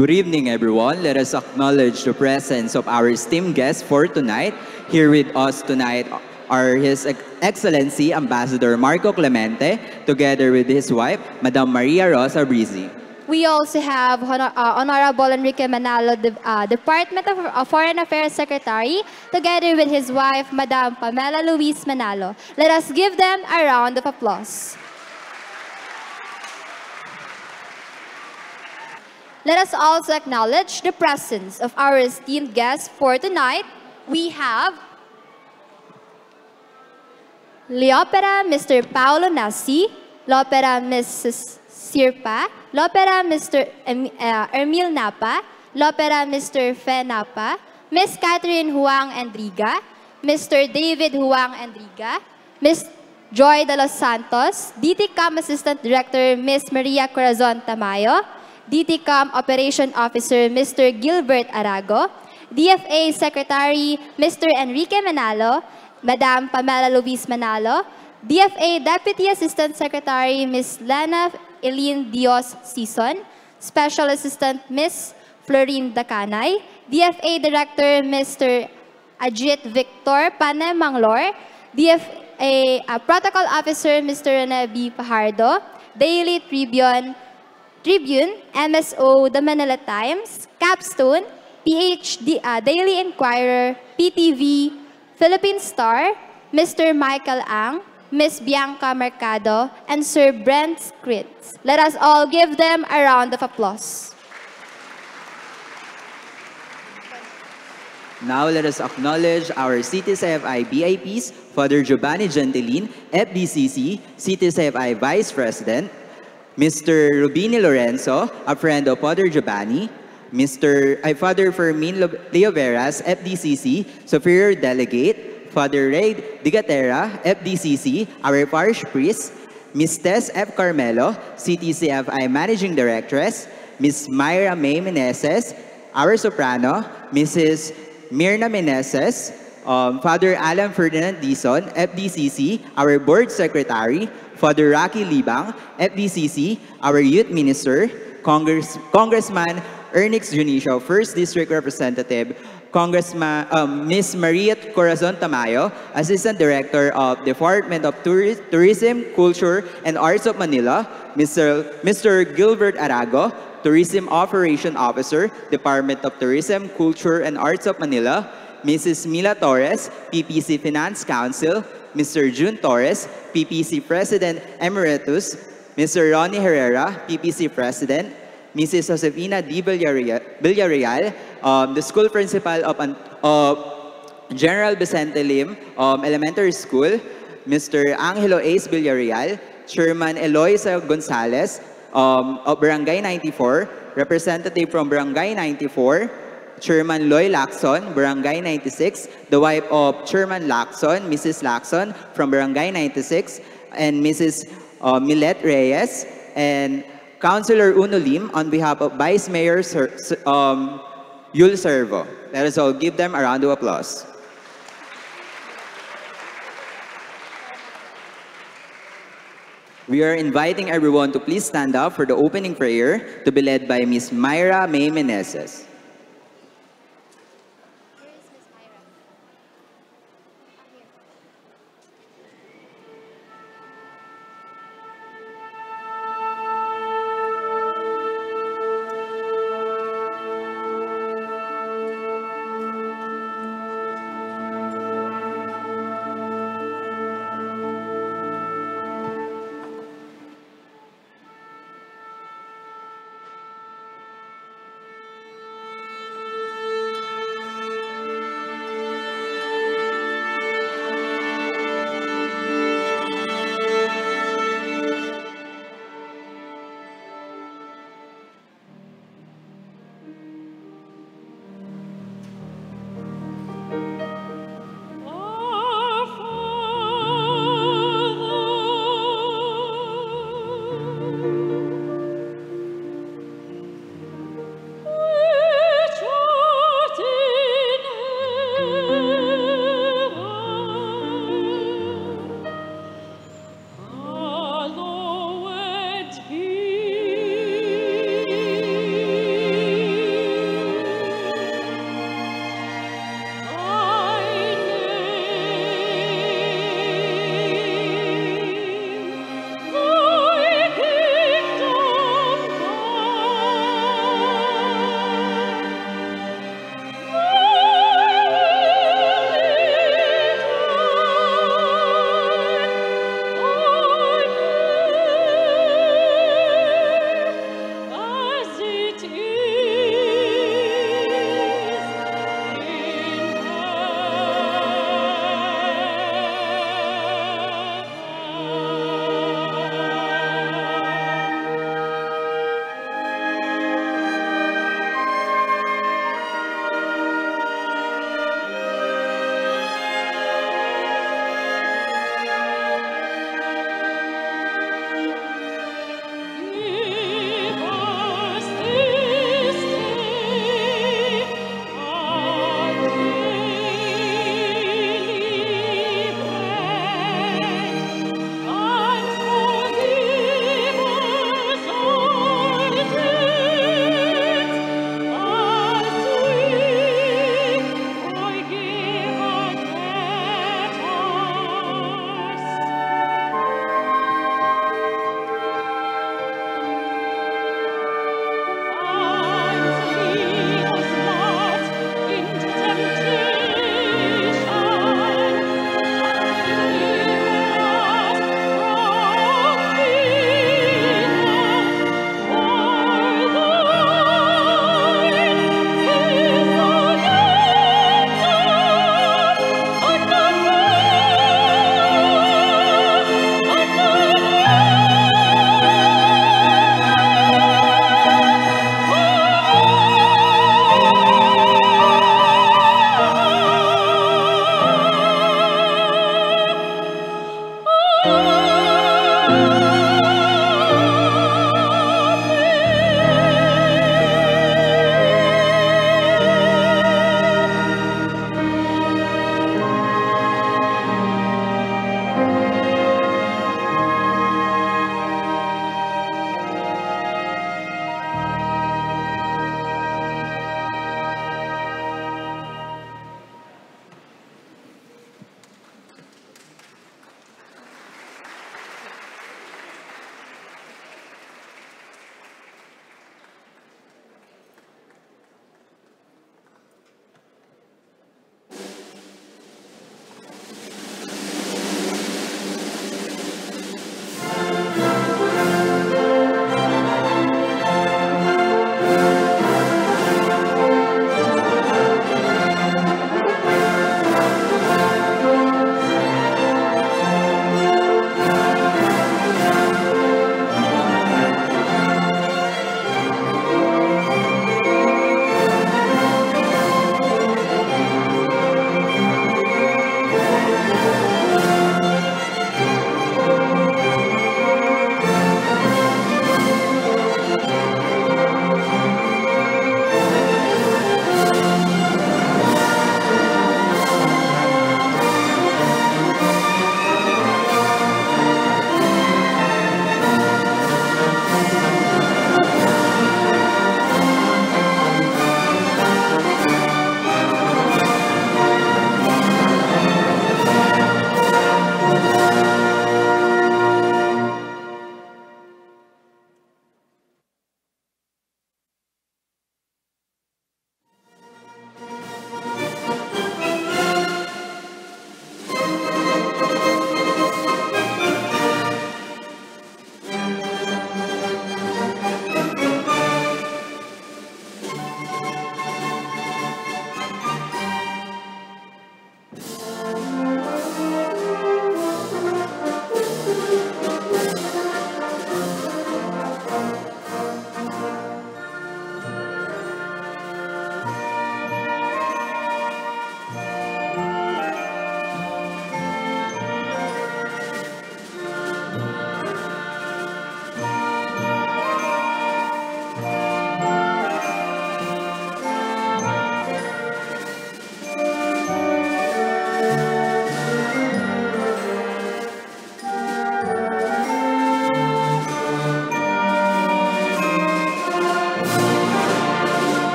Good evening, everyone. Let us acknowledge the presence of our esteemed guests for tonight. Here with us tonight are His Excellency Ambassador Marco Clemente, together with his wife, Madam Maria Rosa Brizzi. We also have Honorable Enrique Manalo, the Department of Foreign Affairs Secretary, together with his wife, Madam Pamela Luis Manalo. Let us give them a round of applause. Let us also acknowledge the presence of our esteemed guests for tonight. We have L'Opera Mr. Paolo Nassi, L'Opera Mrs. Sirpa, L'Opera Mr. Emil Napa, L'Opera Mr. Fe Napa, Miss Catherine Huang Endriga, Mr. David Huang Endriga, Miss Joy de los Santos, DTCOM Assistant Director Miss Maria Corazon Tamayo, DTCOM Operation Officer Mr. Gilbert Arago, DFA Secretary Mr. Enrique Manalo, Madam Pamela Luis Manalo, DFA Deputy Assistant Secretary Ms. Lana Eileen Dios Sison, Special Assistant Ms. Florine Dacanay, DFA Director Mr. Ajit Victor Pane Manglor, DFA Protocol Officer Mr. Rene B. Pajardo, Daily Tribune, MSO The Manila Times, Capstone, PhD, Daily Inquirer, PTV, Philippine Star, Mr. Michael Ang, Ms. Bianca Mercado, and Sir Brent Skritz. Let us all give them a round of applause. Now let us acknowledge our CTCFI VIPs, Father Giovanni Gentilin, FDCC, CTCFI Vice President, Mr. Rubini Lorenzo, a friend of Father Giovanni, Father Fermin Leoveras, FDCC, Superior Delegate, Father Ray Digatera, FDCC, our Parish Priest, Ms. Tess F. Carmelo, CTCFI Managing Directress, Ms. Myra May Meneses, our Soprano, Mrs. Mirna Meneses, Father Alan Ferdinand Dizon, FDCC, our Board Secretary, Father Rocky Libang, FDCC, our Youth Minister, Congressman Ernix Junicio, 1st District Representative, Congressman Ms. Maria Corazon Tamayo, Assistant Director of Department of Tourism, Culture, and Arts of Manila, Mr. Gilbert Arago, Tourism Operation Officer, Department of Tourism, Culture, and Arts of Manila, Mrs. Mila Torres, PPC Finance Council, Mr. June Torres, PPC President Emeritus, Mr. Ronnie Herrera, PPC President, Mrs. Josefina D. Villarreal, the school principal of General Vicente Lim Elementary School, Mr. Angelo Ace Villarreal, Chairman Eloisa Gonzalez of Barangay 94, representative from Barangay 94, Chairman Loy Lacson, Barangay 96, the wife of Chairman Lacson, Mrs. Lacson from Barangay 96, and Mrs. Milet Reyes, and Councilor Uno Lim on behalf of Vice Mayor Yul Servo. Let us all give them a round of applause. We are inviting everyone to please stand up for the opening prayer to be led by Ms. Myra May Meneses.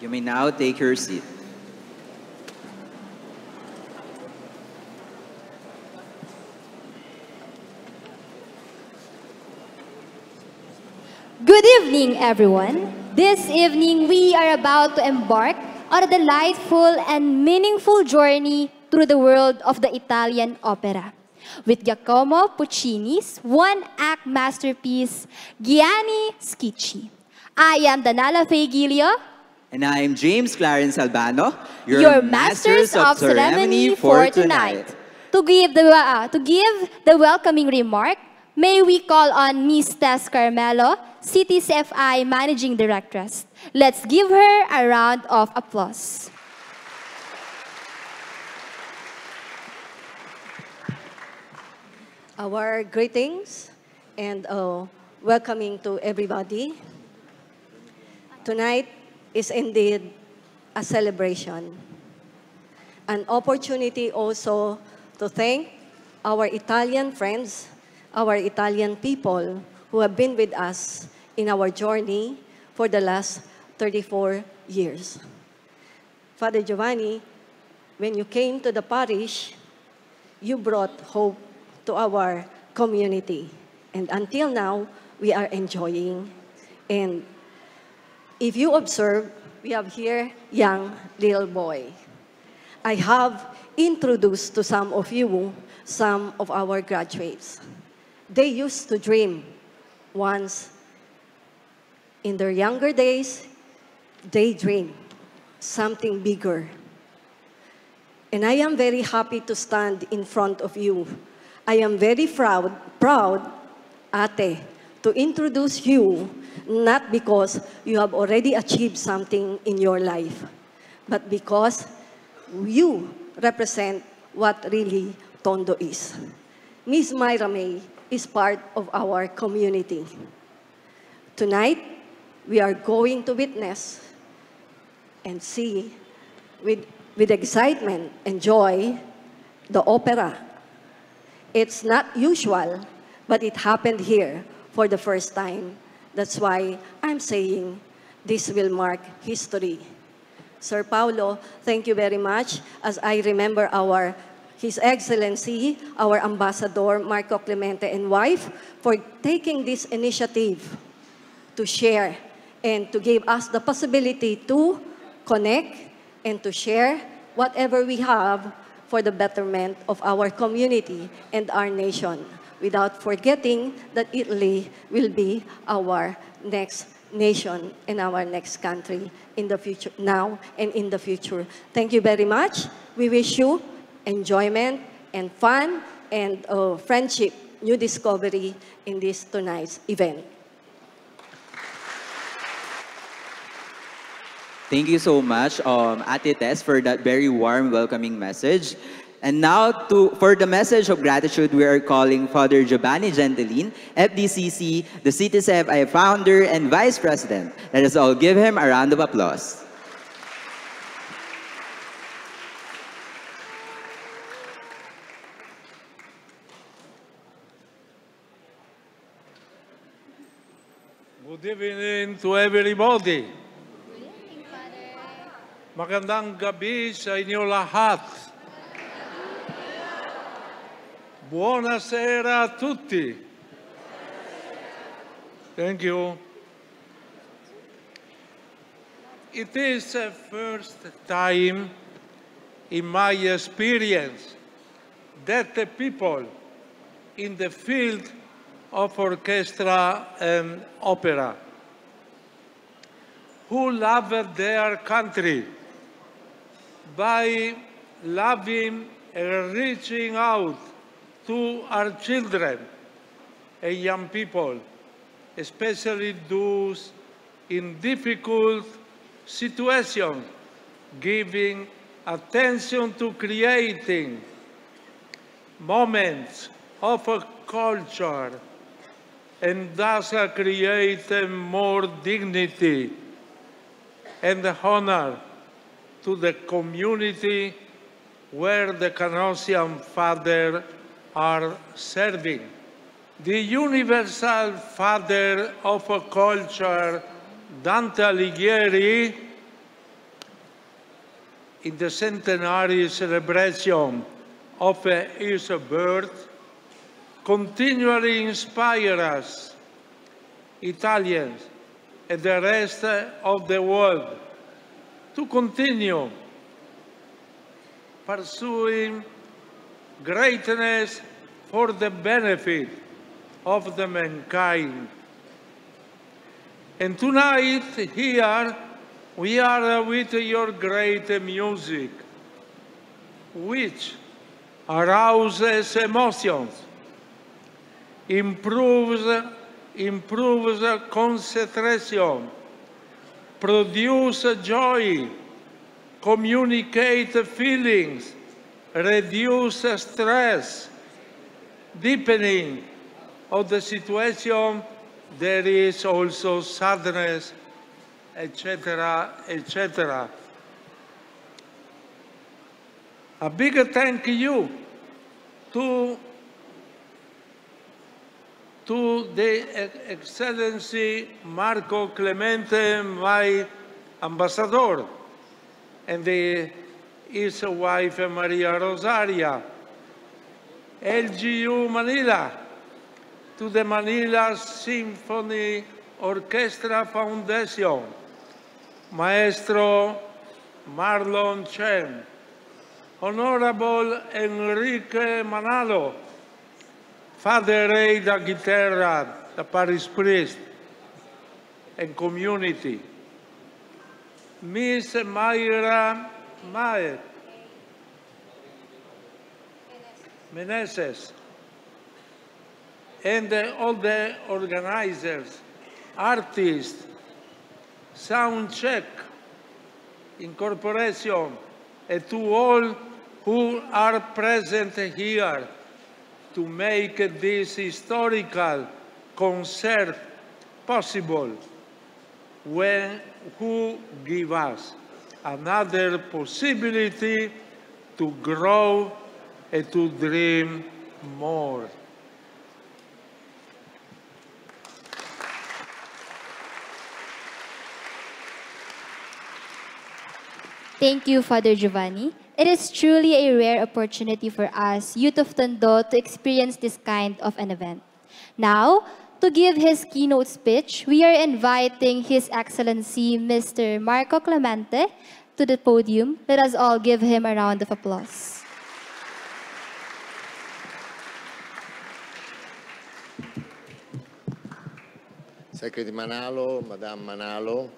You may now take your seat. Good evening, everyone. This evening, we are about to embark on a delightful and meaningful journey through the world of the Italian opera with Giacomo Puccini's one-act masterpiece, Gianni Schicchi. I am Danala Feigilio, And I am James Clarence Albano, your masters of ceremony for tonight. To give the welcoming remark, may we call on Miss Tess Carmelo, CTCFI Managing Directress. Let's give her a round of applause. Our greetings and welcoming to everybody. Tonight is indeed a celebration, an opportunity also to thank our Italian friends, our Italian people who have been with us in our journey for the last 34 years. Father Giovanni, when you came to the parish, you brought hope to our community. And until now, we are enjoying. And if you observe, we have here young little boy. I have introduced to some of you some of our graduates. They used to dream once in their younger days, they dream something bigger. And I am very happy to stand in front of you. I am very proud, Ate, to introduce you, not because you have already achieved something in your life, but because you represent what really Tondo is. Miss Myra May is part of our community. Tonight, we are going to witness and see with excitement and joy the opera. It's not usual, but it happened here for the first time. That's why I'm saying this will mark history. Sir Paulo, thank you very much. As I remember His Excellency, our Ambassador, Marco Clemente, and wife, for taking this initiative to share and to give us the possibility to connect and to share whatever we have for the betterment of our community and our nation, without forgetting that Italy will be our next nation and our next country in the future, now and in the future. Thank you very much. We wish you enjoyment and fun and friendship, new discovery in this tonight's event. Thank you so much, Ate Tess, for that very warm, welcoming message. And now, for the message of gratitude, we are calling Father Giovanni Gentilin, FDCC, the CTCFI founder and vice president. Let us all give him a round of applause. Good evening to everybody. Magandang gabi sa inyo lahat. Buonasera a tutti. Thank you. It is the first time in my experience that the people in the field of orchestra and opera who love their country by loving and reaching out to our children and young people, especially those in difficult situations, giving attention to creating moments of a culture and thus create more dignity and honor to the community where the Canossian Father are serving. The universal father of a culture, Dante Alighieri, in the centenary celebration of his birth continually inspire us, Italians, and the rest of the world to continue pursuing greatness for the benefit of the mankind. And tonight, here, we are with your great music, which arouses emotions, improves concentration, produces joy, communicate feelings, reduce stress, deepening of the situation. There is also sadness, etc., etc. A big thank you to the Excellency Marco Clemente, my ambassador, and his wife Maria Rosaria, LGU Manila, to the Manila Symphony Orchestra Foundation, Maestro Marlon Chen, Honorable Enrique Manalo, Father Ray da Guitarra, the parish priest and community, Miss Mayra Maet Meneses, and all the organizers, artists, sound check, incorporation, and to all who are present here to make this historical concert possible, who give us another possibility to grow and to dream more. Thank you, Father Giovanni. It is truly a rare opportunity for us, Youth of Tondo, to experience this kind of an event. Now, to give his keynote speech, we are inviting His Excellency Mr. Marco Clemente to the podium. Let us all give him a round of applause. Secretary Manalo, Madame Manalo,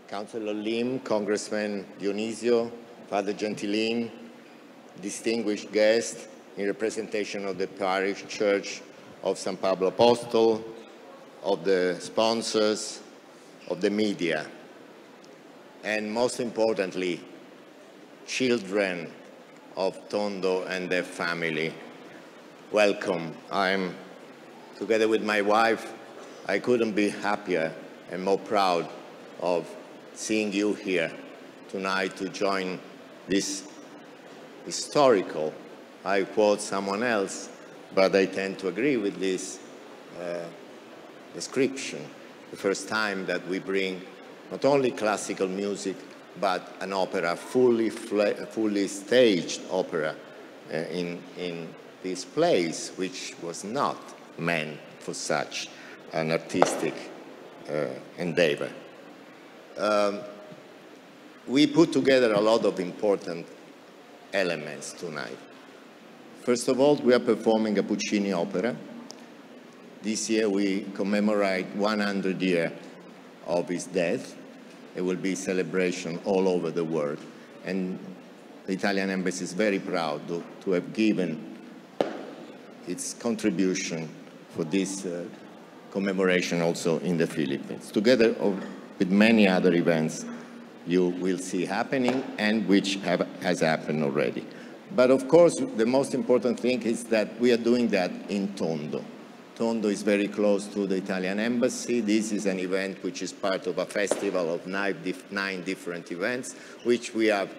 Councillor Lim, Congressman Dionisio, Father Gentilin, distinguished guests in representation of the Parish Church of San Pablo Apostol, of the sponsors, of the media, and most importantly, children of Tondo and their family. Welcome. I'm, together with my wife, I couldn't be happier and more proud of seeing you here tonight to join this historical, I quote someone else, but I tend to agree with this description, the first time that we bring not only classical music, but an opera, fully staged opera in this place, which was not meant for such an artistic endeavor. We put together a lot of important elements tonight. First of all, we are performing a Puccini opera. This year we commemorate 100 years of his death. There will be celebration all over the world. And the Italian Embassy is very proud to have given its contribution for this commemoration also in the Philippines, together with many other events you will see happening and which has happened already. But of course, the most important thing is that we are doing that in Tondo. Tondo is very close to the Italian Embassy. This is an event which is part of a festival of nine different events, which we have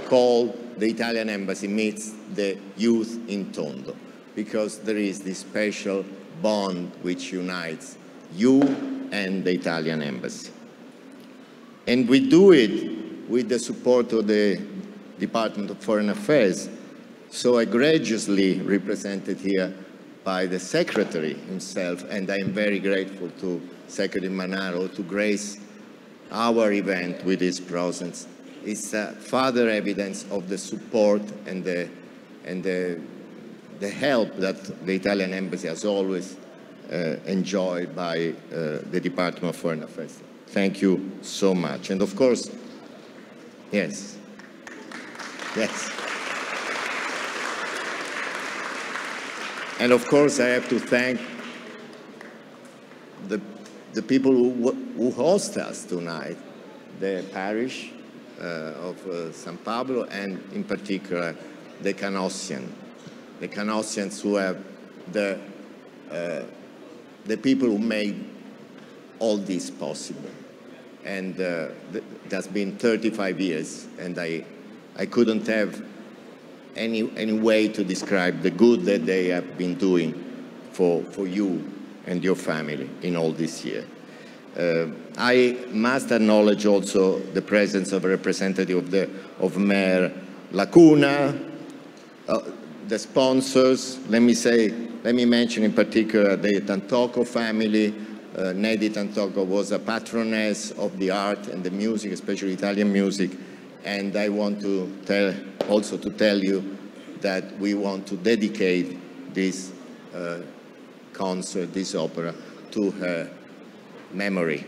called the Italian Embassy Meets the Youth in Tondo, because there is this special bond which unites you and the Italian Embassy. And we do it with the support of the Department of Foreign Affairs, so egregiously represented here by the Secretary himself, and I am very grateful to Secretary Manaro to grace our event with his presence. It's further evidence of the support and the help that the Italian Embassy has always enjoyed by the Department of Foreign Affairs. Thank you so much. And of course, yes. And of course, I have to thank the people who host us tonight, the parish of San Pablo, and in particular, the Canossians who have the people who made all this possible. And that's been 35 years, and I couldn't have any way to describe the good that they have been doing for you and your family in all this year. I must acknowledge also the presence of a representative of Mayor Lacuna, the sponsors. Let me mention in particular the Tantocco family. Nedi Tantocco was a patroness of the art and the music, especially Italian music. And I want to tell you that we want to dedicate this concert, this opera, to her memory,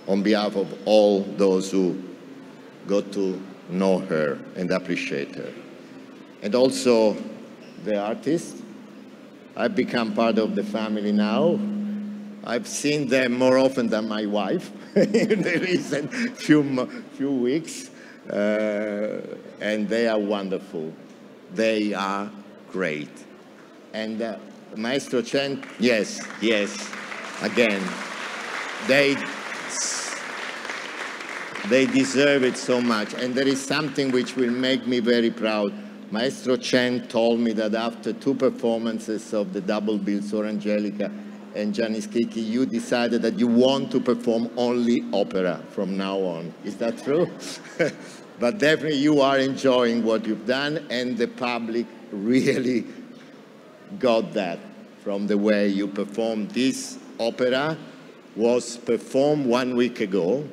on behalf of all those who got to know her and appreciate her. And also the artists. I've become part of the family now. I've seen them more often than my wife in the recent few weeks, and they are wonderful. They are great. And Maestro Chen, yes, again, they deserve it so much. And there is something which will make me very proud. Maestro Chen told me that after 2 performances of the double bill, Sor Angelica and Gianni Schicchi, you decided that you want to perform only opera from now on. Is that true? But definitely you are enjoying what you've done, and the public really got that from the way you performed. This opera was performed 1 week ago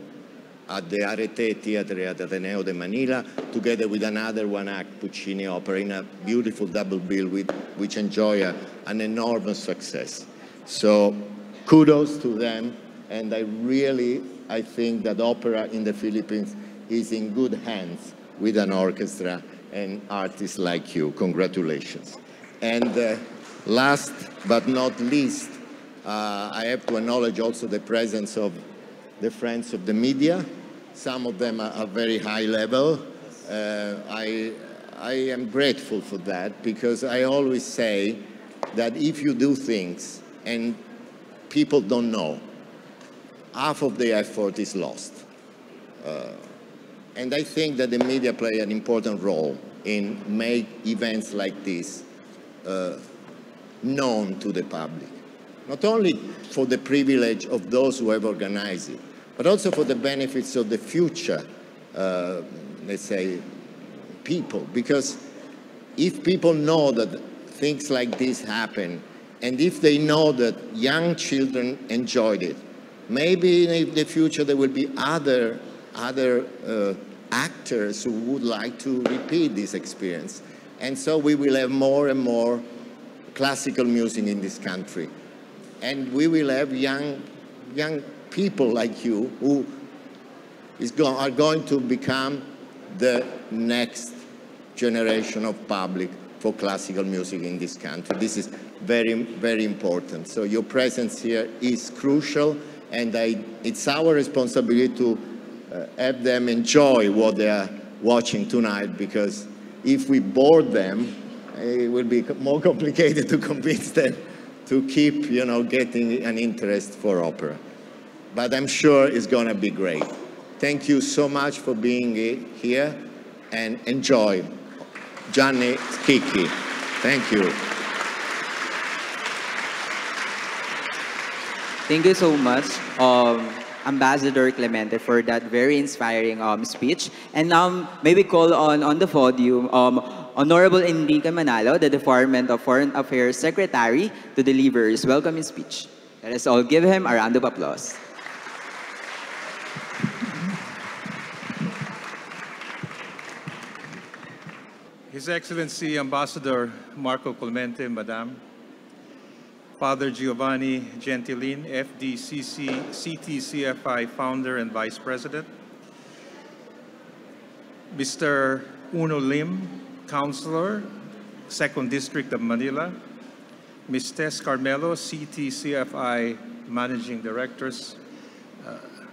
at the Arete Theatre at Ateneo de Manila, together with another one-act Puccini opera in a beautiful double bill which enjoy an enormous success. So kudos to them, and I think that opera in the Philippines is in good hands with an orchestra and artists like you. Congratulations. And last but not least, I have to acknowledge also the presence of the friends of the media. Some of them are very high level. I am grateful for that, because I always say that if you do things and people don't know, half of the effort is lost. And I think that the media play an important role in make events like this known to the public. Not only for the privilege of those who have organized it, but also for the benefits of the future, let's say, people. Because if people know that things like this happen, and if they know that young children enjoyed it, maybe in the future there will be other actors who would like to repeat this experience. And so we will have more and more classical music in this country. And we will have young people like you who are going to become the next generation of public for classical music in this country. This is very, very important. So your presence here is crucial, and it's our responsibility to have them enjoy what they are watching tonight, because if we bore them, it will be more complicated to convince them to keep, getting an interest for opera. But I'm sure it's going to be great. Thank you so much for being here, and enjoy. Gianni Schicchi. Thank you. Thank you so much. Ambassador Clemente for that very inspiring speech. And now, may we call on the podium Honorable Enrique Manalo, the Department of Foreign Affairs Secretary, to deliver his welcoming speech. Let us all give him a round of applause. His Excellency Ambassador Marco Clemente, Madam, Father Giovanni Gentilin, FDCC CTCFI Founder and Vice President, Mr. Uno Lim, Councilor, 2nd District of Manila, Ms. Tess Carmelo, CTCFI Managing Directors,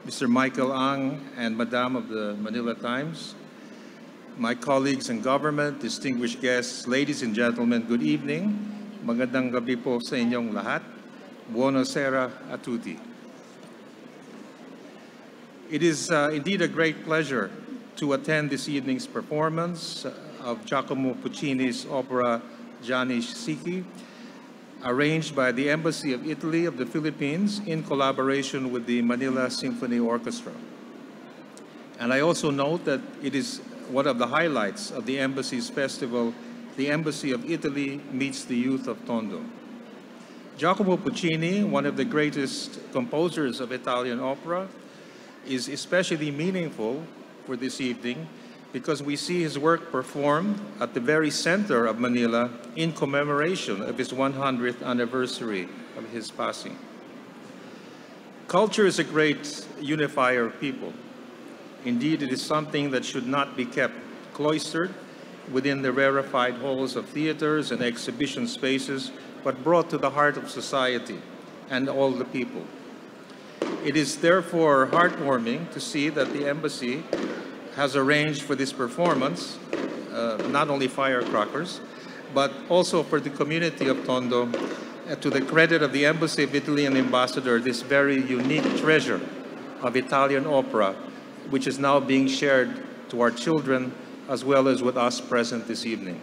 Mr. Michael Ang and Madam of the Manila Times, my colleagues in government, distinguished guests, ladies and gentlemen, good evening. Magandang gabi po sa inyong lahat. Buonasera a tutti. It is indeed a great pleasure to attend this evening's performance of Giacomo Puccini's opera Gianni Schicchi, arranged by the Embassy of Italy of the Philippines in collaboration with the Manila Symphony Orchestra. And I also note that it is one of the highlights of the Embassy's festival, the Embassy of Italy Meets the Youth of Tondo. Giacomo Puccini, one of the greatest composers of Italian opera, is especially meaningful for this evening because we see his work performed at the very center of Manila in commemoration of his 100th anniversary of his passing. Culture is a great unifier of people. Indeed, it is something that should not be kept cloistered within the rarefied halls of theaters and exhibition spaces, but brought to the heart of society and all the people. It is therefore heartwarming to see that the Embassy has arranged for this performance, not only firecrackers, but also for the community of Tondo, to the credit of the Embassy of Italy and Ambassador, this very unique treasure of Italian opera, which is now being shared to our children as well as with us present this evening.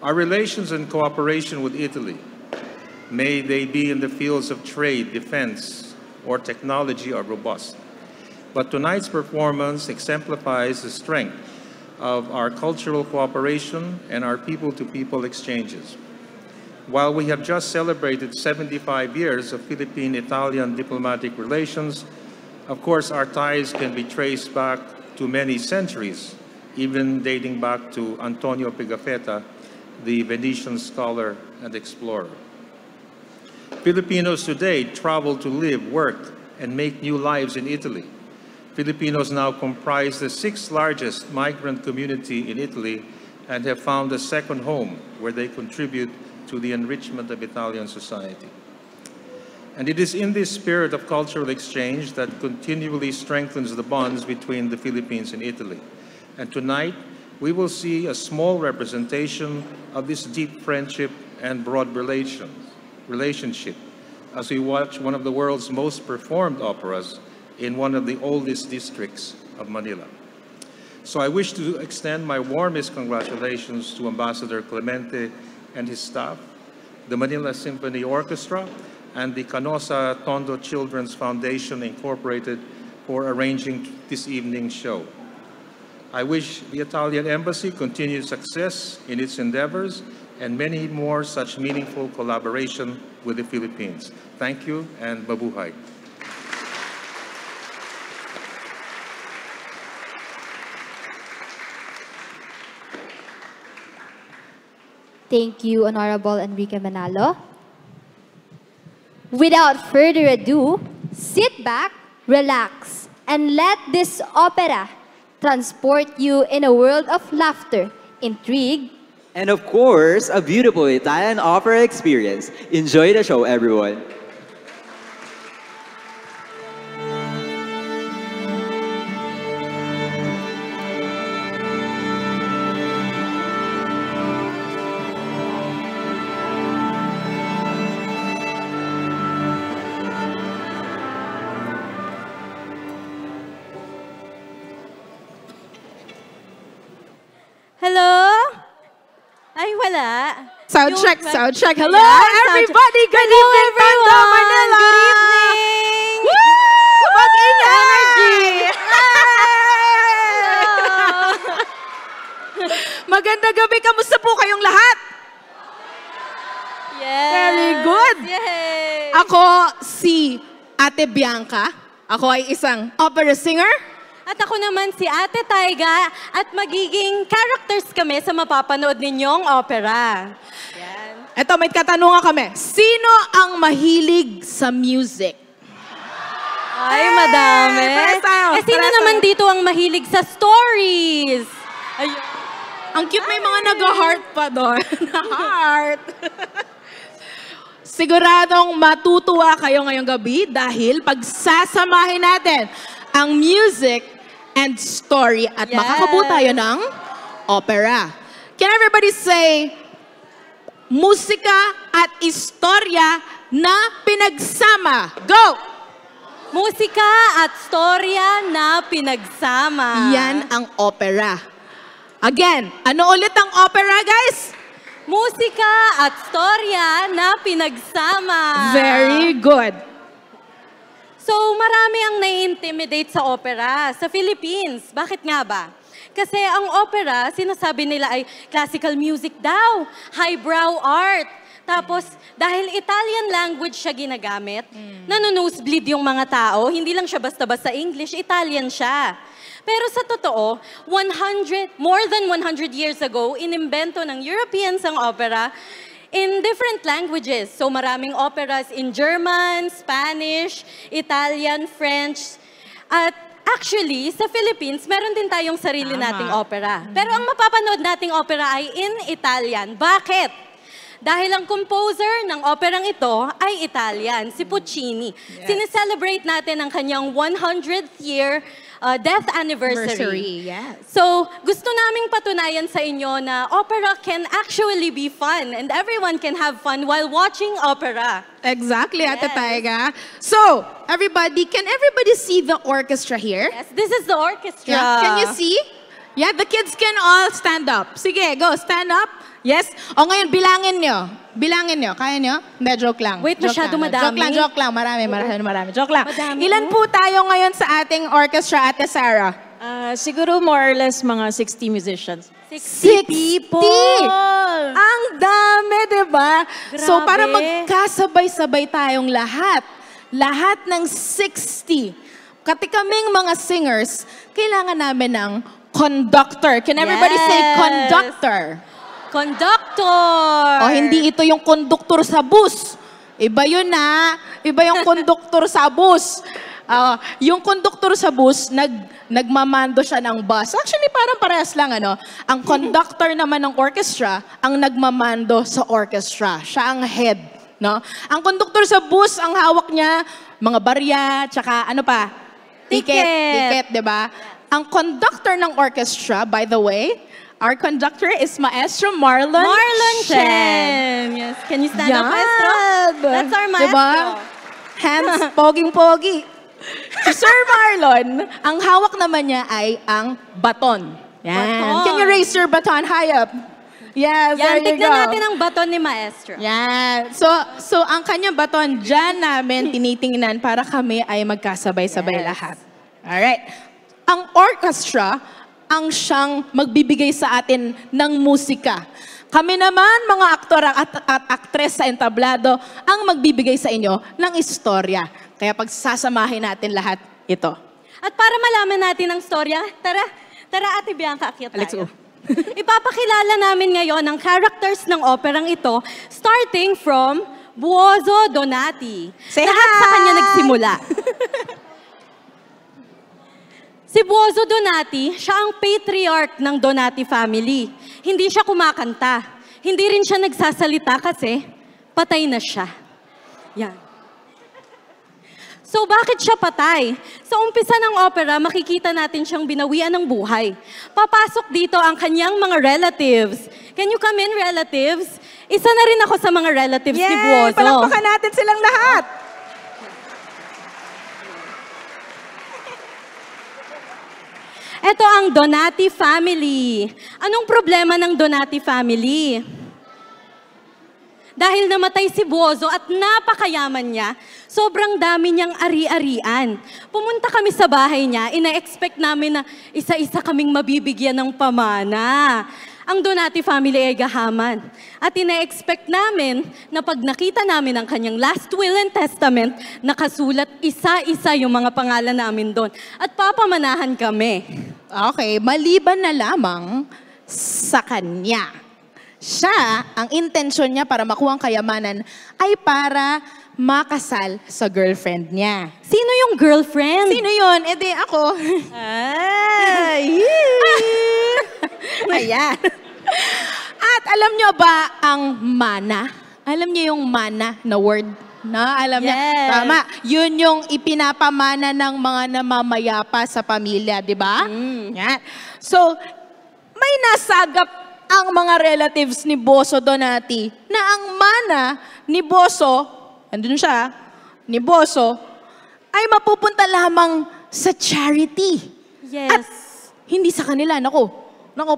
Our relations and cooperation with Italy, may they be in the fields of trade, defense, or technology, are robust. But tonight's performance exemplifies the strength of our cultural cooperation and our people-to-people exchanges. While we have just celebrated 75 years of Philippine-Italian diplomatic relations, of course, our ties can be traced back to many centuries, even dating back to Antonio Pigafetta, the Venetian scholar and explorer. Filipinos today travel to live, work, and make new lives in Italy. Filipinos now comprise the 6th largest migrant community in Italy and have found a second home where they contribute to the enrichment of Italian society. And it is in this spirit of cultural exchange that continually strengthens the bonds between the Philippines and Italy. And tonight, we will see a small representation of this deep friendship and broad relationship as we watch one of the world's most performed operas in one of the oldest districts of Manila. So I wish to extend my warmest congratulations to Ambassador Clemente and his staff, the Manila Symphony Orchestra, and the Canosa Tondo Children's Foundation Incorporated for arranging this evening's show. I wish the Italian Embassy continued success in its endeavors and many more such meaningful collaboration with the Philippines. Thank you and mabuhay. Thank you, Honorable Enrique Manalo. Without further ado, sit back, relax, and let this opera transport you in a world of laughter, intrigue, and of course, a beautiful Italian opera experience. Enjoy the show, everyone. Hello? Ay, wala. Sound check, sound check. Hello, Ayan, sound check. everybody. Good Hello, evening, Tondo, everyone. Manila. Good evening. Woo! Magandang gabi. Kamusta po kayong lahat? Yes. Very good. Yay. Ako si Ate Bianca. Ako ay isang opera singer. At ako naman si Ate Taiga at magiging characters kami sa mapapanood ninyong opera. Yan. Eto, may katanungan kami. Sino ang mahilig sa music? Ay, madami. pares tayo, Sino pares naman tayo. dito ang mahilig sa stories? Ayun. Ang cute, may mga nag-heart pa doon. Heart. Siguradong matutuwa kayo ngayong gabi dahil pagsasamahin natin ang music and story at Yes. makakabuo tayo ng opera. Can everybody say, musika at istorya na pinagsama? Go! Musika at storya na pinagsama. Yan ang opera. Again, ano ulit ang opera, guys? Musika at storya na pinagsama. Very good. So, marami ang nai-intimidate sa opera sa Philippines. Bakit nga ba? Kasi ang opera, sinasabi nila ay classical music daw, highbrow art. Tapos, dahil Italian language siya ginagamit, nanonosebleed yung mga tao. Hindi lang siya basta-basta English, Italian siya. Pero sa totoo, more than 100 years ago, inimbento ng Europeans ang opera in different languages. So maraming operas in German, Spanish, Italian, French. At actually, sa Philippines, meron din tayong sarili nating opera. Pero ang mapapanood nating opera ay in Italian. Bakit? Dahil ang composer ng operang ito ay Italian, si Puccini. Sineselebrate natin ang kanyang 100th year death anniversary. Yes. So, gusto naming patunayan sa inyo na opera can actually be fun and everyone can have fun while watching opera. Exactly, Ate Yes. Taiga. So, can everybody see the orchestra here? Yes, this is the orchestra. Yeah. Can you see? Yeah, the kids can all stand up. Sige, go, stand up. Yes? O ngayon, bilangin nyo. Bilangin nyo. Kaya nyo? Hindi, joke lang. Wait, Joke masyado lang. madami. Joke lang. Marami. Joke lang. Madami, Ilan po tayo ngayon sa ating orchestra, Ate Sarah? Siguro more or less mga 60 musicians. 60 people! Ang dami, di ba? So, Grabe. para magkasabay-sabay tayong lahat ng 60, kati kaming mga singers, kailangan namin ng conductor. Can everybody say Yes. conductor? Conductor! O hindi ito yung conductor sa bus. Iba yun na. Iba yung conductor sa bus. Yung conductor sa bus, nagmamando siya ng bus. Actually, parang parehas lang, ano? Ang conductor naman ng orchestra, ang nagmamando sa orchestra. Siya ang head, no? Ang conductor sa bus, ang hawak niya, mga barya, tsaka ano pa? Ticket, di ba? Ang conductor ng orchestra, by the way, our conductor is Maestro Marlon Chen. Yes. Can you stand up, Yan. Maestro? That's our maestro. Diba? Hands, poging-pogi. Si Sir Marlon, ang hawak naman niya ay ang baton. Yan. Baton. Can you raise your baton high up? Yes, Yan, there you tignan go. natin ang baton ni Maestro. Yan. So ang kanyang baton, dyan namin tinitingnan para kami ay magkasabay-sabay lahat. Alright. Ang orchestra, ang siyang magbibigay sa atin ng musika. Kami naman, mga aktor at aktres sa entablado, ang magbibigay sa inyo ng istorya. Kaya pagsasamahin natin lahat ito. At para malaman natin ang storya, tara Ate Bianca, akyat tayo. Let's go. Ipapakilala namin ngayon ang characters ng operang ito, starting from Buoso Donati. Say Lahat sa hi! kanya nagsimula. Si Buoso Donati, siya ang patriarch ng Donati family. Hindi siya kumakanta. Hindi rin siya nagsasalita kasi patay na siya. Yan. So bakit siya patay? Sa umpisa ng opera, makikita natin siyang binawian ng buhay. Papasok dito ang kanyang mga relatives. Can you come in, relatives? Isa na rin ako sa mga relatives ni Buoso. Palakpakan natin silang lahat! Ito ang Donati family. Anong problema ng Donati family? Dahil namatay si Buoso at napakayaman niya, sobrang dami niyang ari-arian. Pumunta kami sa bahay niya, ina-expect namin na isa-isa kaming mabibigyan ng pamana. ang Donati family ay gahaman. At ina-expect namin na pag nakita namin ang kanyang last will and testament, nakasulat isa-isa yung mga pangalan namin doon. At papamanahan kami. Okay, maliban na lamang sa kanya. Siya, ang intensyon niya para makuha ang kayamanan ay para makasal sa girlfriend niya. Sino yung girlfriend? Sino yun? Eh di ako. Ay! Ayan. At alam nyo ba ang mana? Alam niyo yung mana na word? Na, alam niya. Yes. Tama. Yun yung ipinapamana ng mga namamayapa sa pamilya, di ba? Yan. So, may nasagap ang mga relatives ni Boso Donati na ang mana ni Boso, andun siya, ni Boso, ay mapupunta lamang sa charity. Yes. At hindi sa kanila. Naku,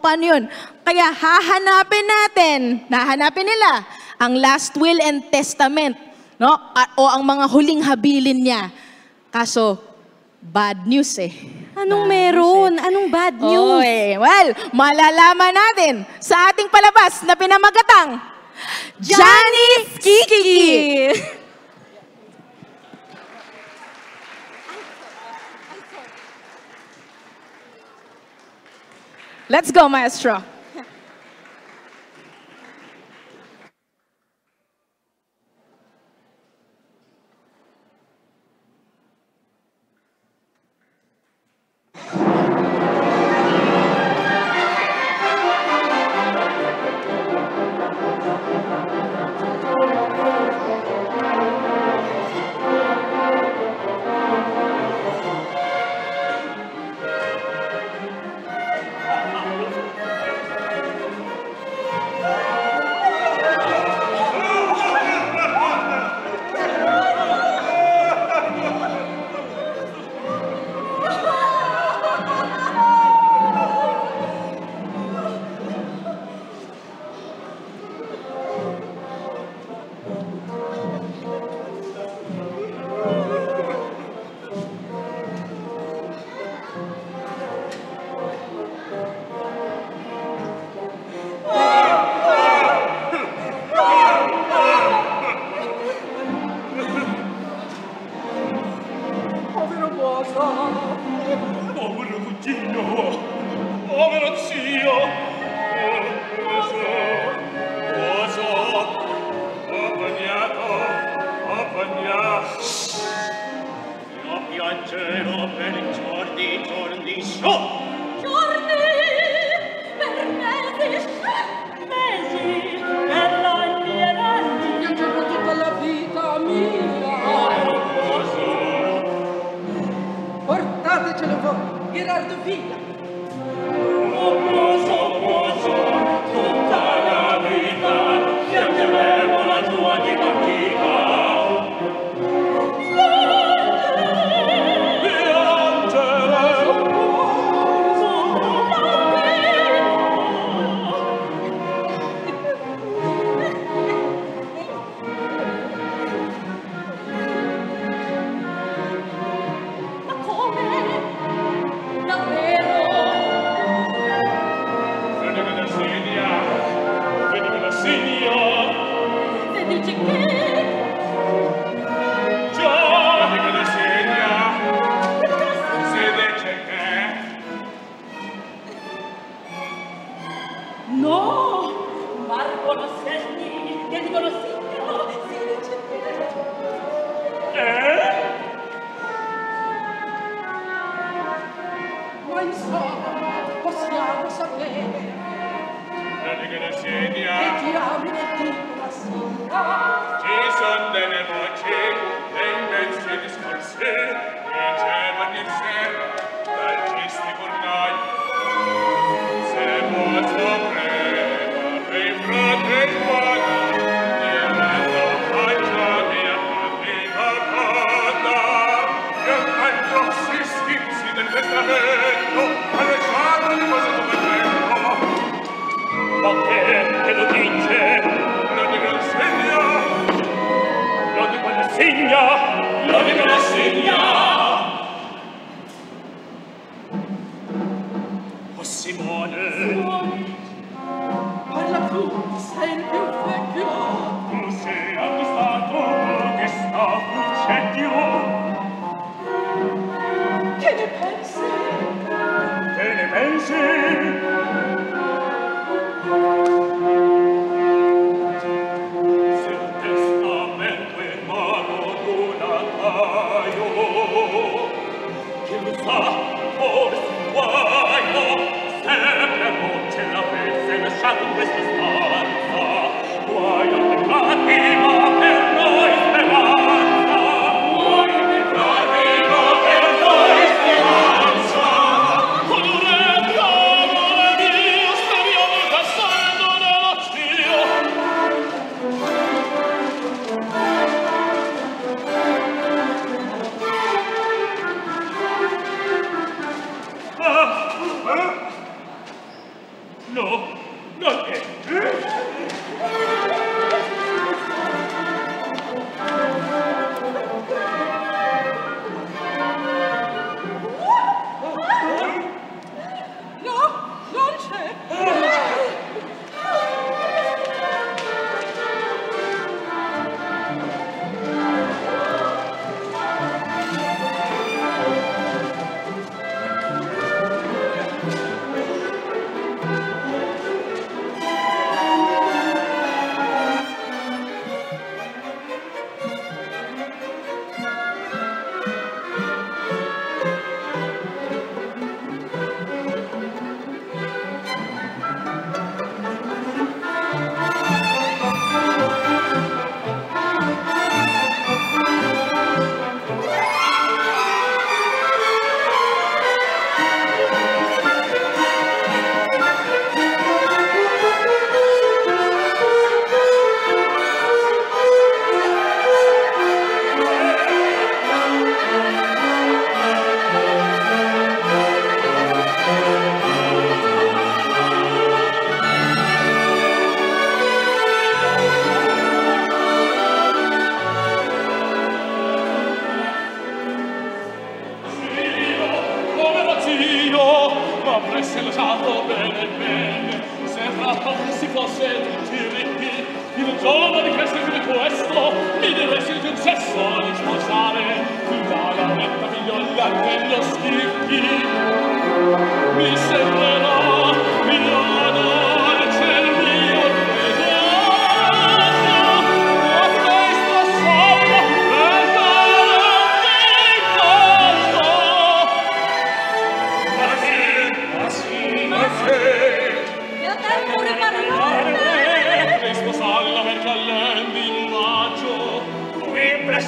paano yun? Kaya hahanapin nila ang last will and testament, no? O ang mga huling habilin niya. Kaso, bad news eh. Anong meron? Anong bad news? Okay, well, malalaman natin sa ating palabas na pinamagatang Johnny's Kiki! Let's go, maestro. Povero cugino, povero zio, appagnato. Io piangerò per i giorni, giorni, per mesi, per anni e anni. Piangerò tutta la vita mia. Portatecelo voi, Gerardo via. Tutta la vita, piangeremo la tua dipartita. Possiamo sapere che diamine dicono ci son delle voci e immensi discorsi che c'erano in sé l'artisti vornai se posso premere i frate e padre dirando facciami a partita pata che tanto si sfinzi del testamento alle sciarre di cose come che lo dice, lo dico la segna, lo dico la segna, lo dico la segna. Oh Simone,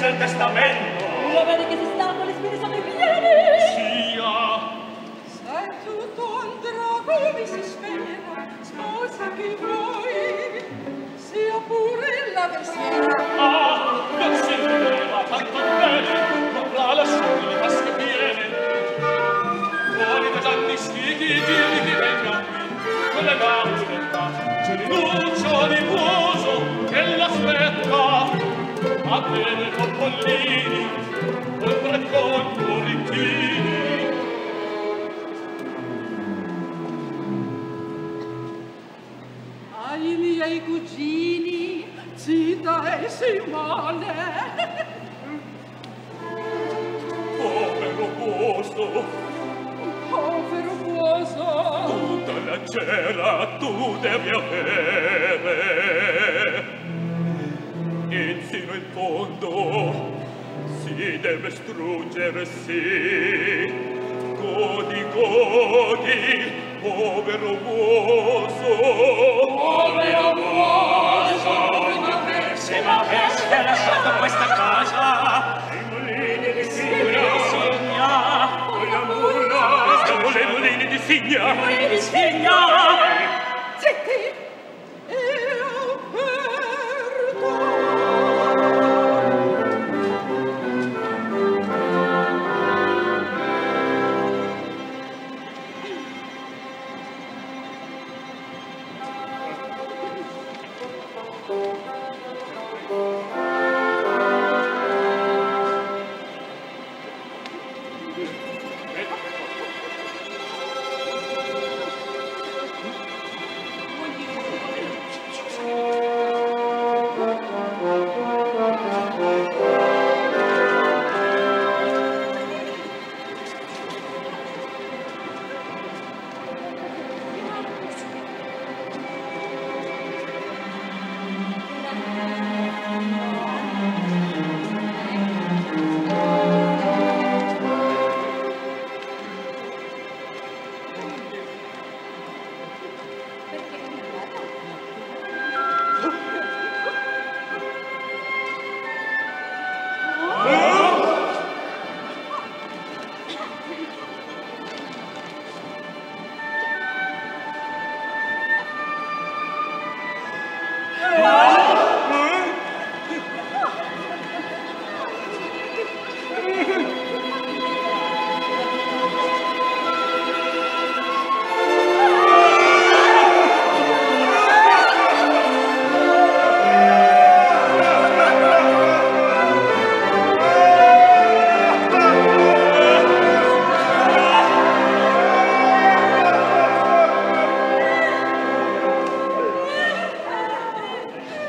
El testamento. La vedi che si stanno le spine sopra i piedi. Sia. Se tutto andrà come si spera, sposa che vuoi, sia pure la versiera. Ah, non si vedeva tanto bene, ma fra la sua tasca piene. Fuori da tanti stighi, dimmi che venga qui, con le lauretta, c'è rinuccio riposo che l'aspetta. A bere con pollini, oltre con correntini. Ai miei cugini, Zita e Simone. Povero posto, Povero cuoso, tutta la cera tu devi avere. E sino in fondo si deve struggere, sì. Godi, godi, povero uoso. Povero uoso, se m'avesse lasciato questa casa, i mulini di Signa, i mulini di Signa, i mulini di Signa. zitti, io perdo.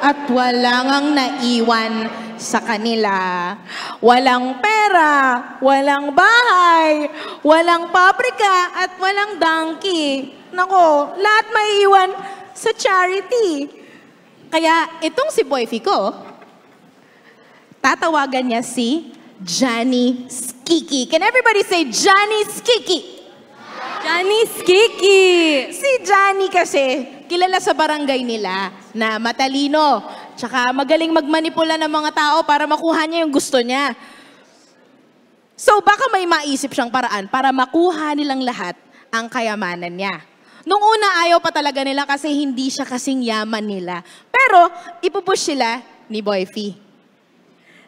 At walang ang naiwan sa kanila. Walang pera, walang bahay, walang pabrika, at walang donkey. Nako, lahat maiiwan sa charity. Kaya itong si Boy Fico, tatawagan niya si Johnny Skiki. Can everybody say Johnny Skiki? Johnny Skiki! Si Johnny kasi, kilala sa barangay nila na matalino, tsaka magaling magmanipula ng mga tao para makuha niya yung gusto niya. So baka may maisip siyang paraan para makuha nilang lahat ang kayamanan niya. Nung una, ayaw pa talaga nila kasi hindi siya kasing yaman nila. Pero ipupush sila ni Boy Fi.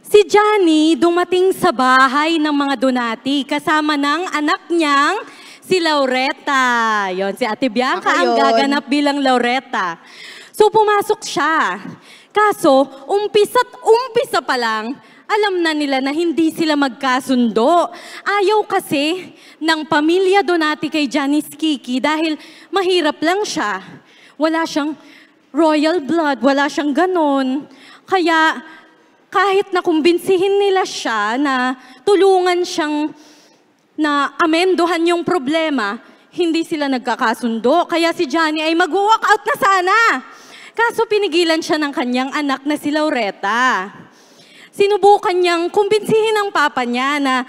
Si Johnny dumating sa bahay ng mga Donati kasama ng anak niyang si Laureta. Yon, si Ate Bianca ang gaganap bilang Laureta. So pumasok siya. Kaso, umpisa pa lang, alam na nila na hindi sila magkasundo. Ayaw kasi ng pamilya Donati kay Johnny Skiki dahil mahirap lang siya. Wala siyang royal blood, wala siyang ganon. Kaya kahit na kumbinsihin nila siya na tulungan siyang na amendohan yung problema, hindi sila nagkakasundo. Kaya si Johnny ay mag-walk out na sana. Kaso pinigilan siya ng kanyang anak na si Laureta. Sinubukan niyang kumbinsihin ng papa niya na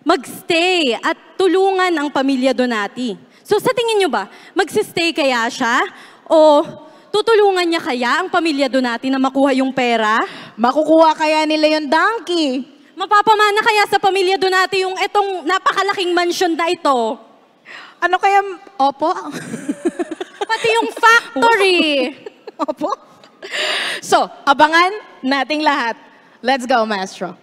magstay at tulungan ang pamilya Donati. So sa tingin niyo ba, magsistay kaya siya? O tutulungan niya kaya ang pamilya Donati na makuha yung pera? Makukuha kaya nila yung donkey? Mapapamana kaya sa pamilya Donati yung etong napakalaking mansion na ito? Ano kaya? Opo. Pati yung factory. Opo. So, abangan nating lahat. Let's go, Maestro.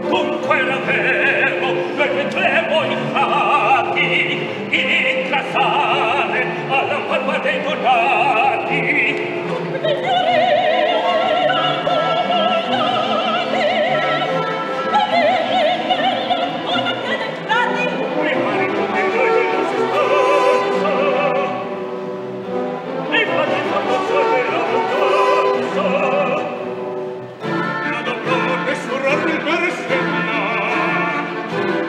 Dunque era vero, noi vedremo infatti ingrassare alla palma dei Donati. Rimane tutti noi della sostanza e fate famosa della vacanza. La donna surrarmi per stella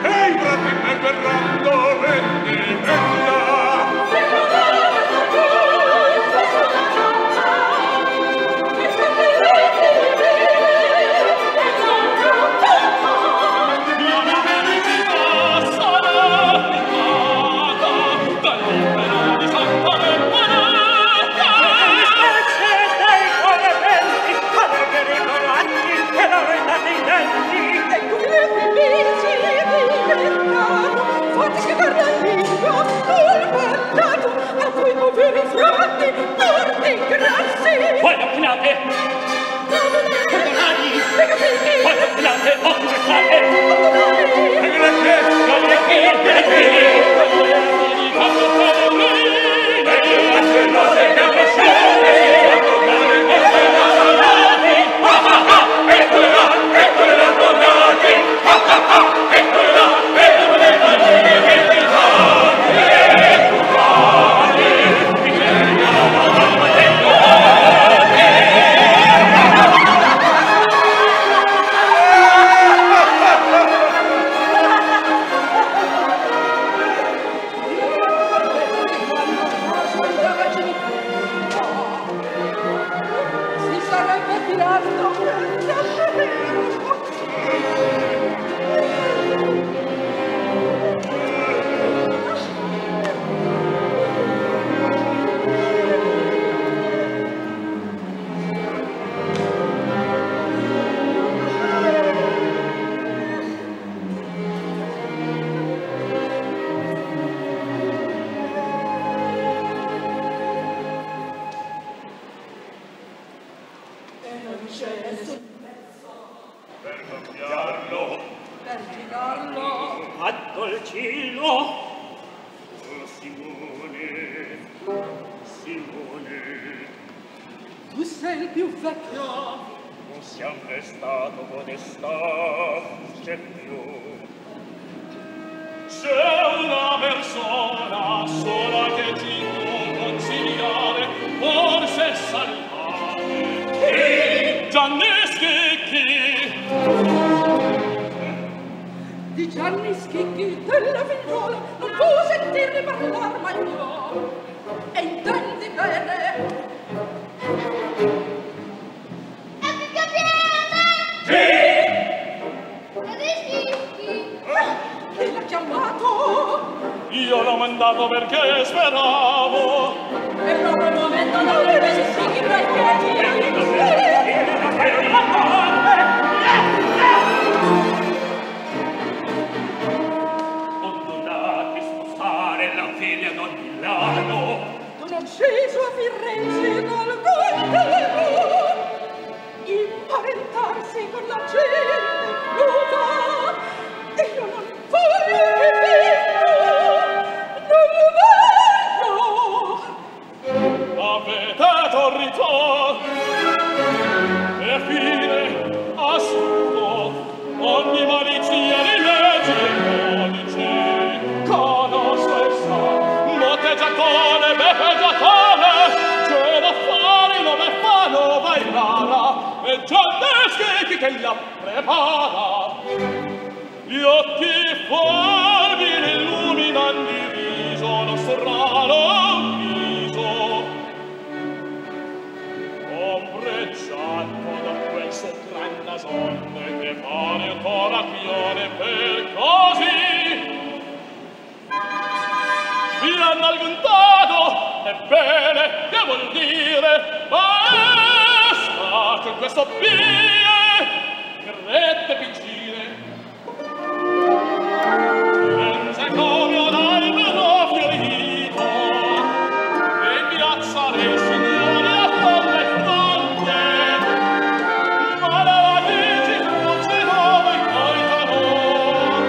e i brati me verranno vendimella. La verità sarà applicata dall'impero di Santa Vergonata. Specie dei cuore belli, allegri coranti e la renda dei denti. Ecco che felici diventato, fatti che per la lingua, turbato, a voi poveri frati, torti grassi. Voi appinate, perdonati, voi appinate, oppure state. E Si sarebbe tirato per girarlo. addolcillo. Oh, Simone, Simone, Tu sei il più vecchio. non siam mai stato modesta, c'è più. C'è una persona sola che ti può consigliare, forse salvare. Gianni Schicchi. Di Gianni Schicchi della figliuola non può sentirmi parlar mai più. E intendi bene. Chi l'ha chiamato? Io l'ho mandato perché speravo. E proprio il momento non le vedi Schicchi tra i piedi. Donati spostare la figlia da Milano. Tu non sei su a Firenze dal Golfo. Imparentarsi con la gente nuova. E io non voglio che venga. Non voglio. rara, e già deschi che la prepara. Gli occhi fulmini illuminano il viso, lo strano viso. Ombreggiato da quel suo gran nasone che pare un corachione per così. Vi hanno alcun dato, ebbene, che vuol dire? Basta con questo vie, grette piccine. Pensa come un albero fiorito, e piazzare signori a fronte e fronte. Ma la dici forse dove in noi t'amor,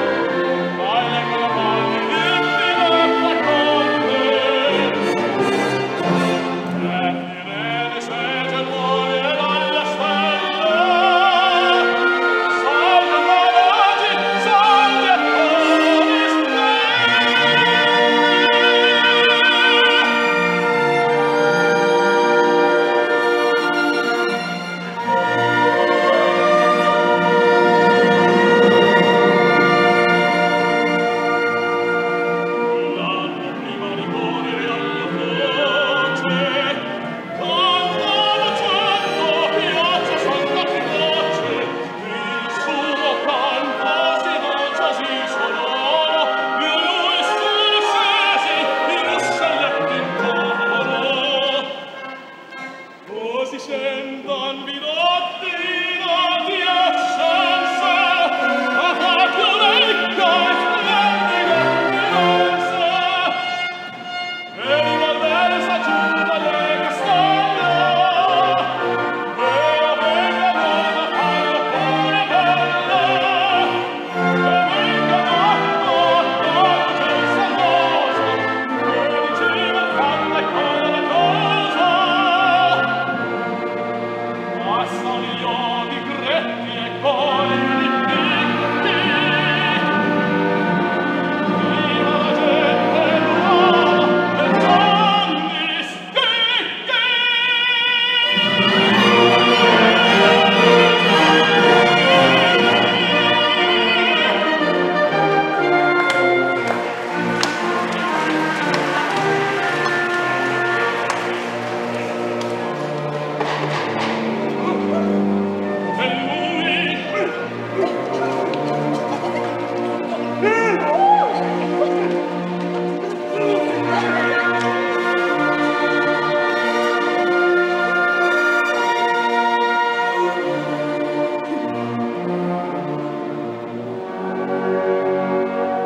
ma le campane d'infinita conte. E direne se c'è muore dalla stella, salve malagi, salve a tutti stelle. L'anno prima di morire alla croce, cantava certo piazza Santa Croce, il suo canto si dolce si sonoro, e lui si scesi in ruscelletti intorno. Così scendan vidotti di ascense, a facchio ricca e splendida immense, e di Malversa giù dalle castelle, e a venga donna fanno pure belle, e venga d'acqua dolce e sanosa, e diceva tanta e cosa cosa. Passano gli occhi gretti e colli pitti, viva la gente nuova e giorni sticchi. E lui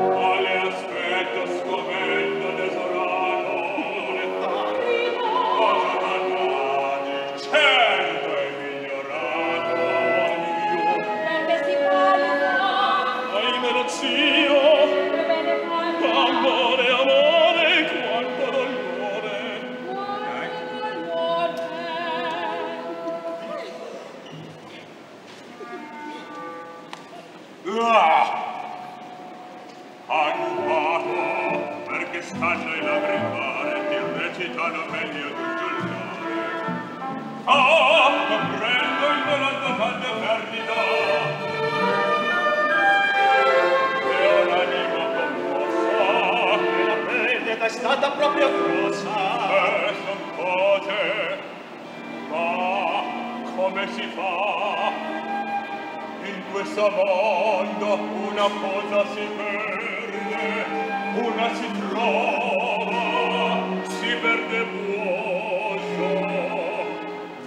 quale aspetto sgomento desolato cosa mannati certo è migliorato io ahimè lo zio amore amore quanto dolore Annuato perché stanno in lagrimare ti recitano meglio di giullare. Comprendo il volante fanno perdita e ho l'animo commossa e la perdita è stata proprio grossa. Son cose, ma come si fa? In questo mondo una cosa si perde, una si trova, si perde buono,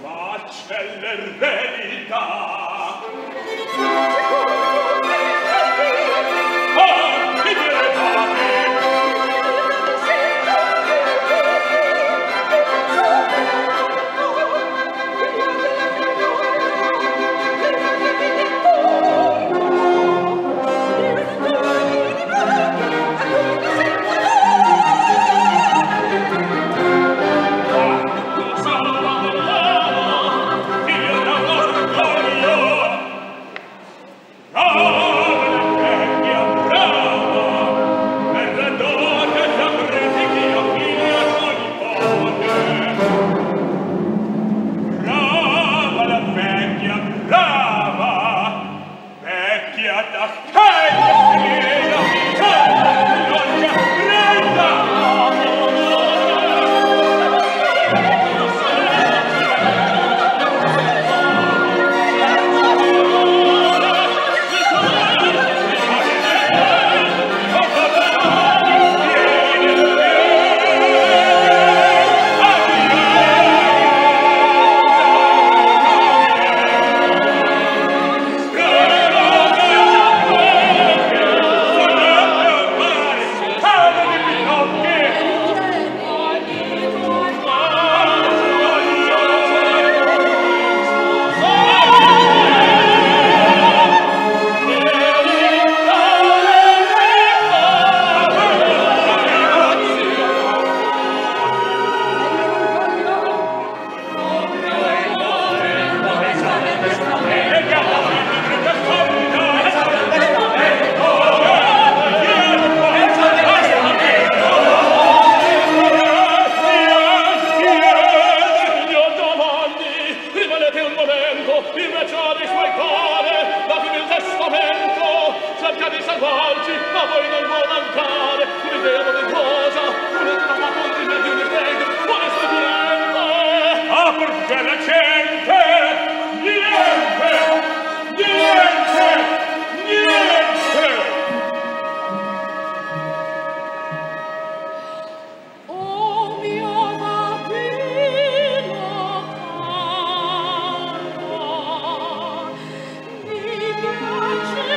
ma c'è l'eredità. Chi direte? della gente, niente, niente, niente. Oh mio bambino caro, mi piace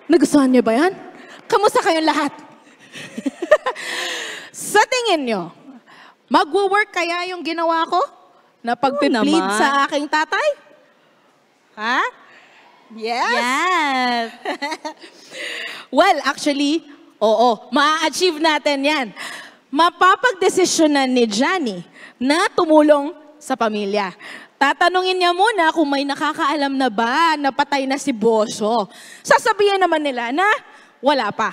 Nagustuhan niyo ba yan? Kamusta kayong lahat? Sa tingin niyo, magwo-work kaya yung ginawa ko na pagpiplead naman. sa aking tatay? Ha? Yes? Yes. Well, actually, oo, ma-achieve natin yan. Mapapagdesisyonan ni Johnny na tumulong sa pamilya. Tatanungin niya muna kung may nakakaalam na ba na patay na si Boso. Sasabihin naman nila na wala pa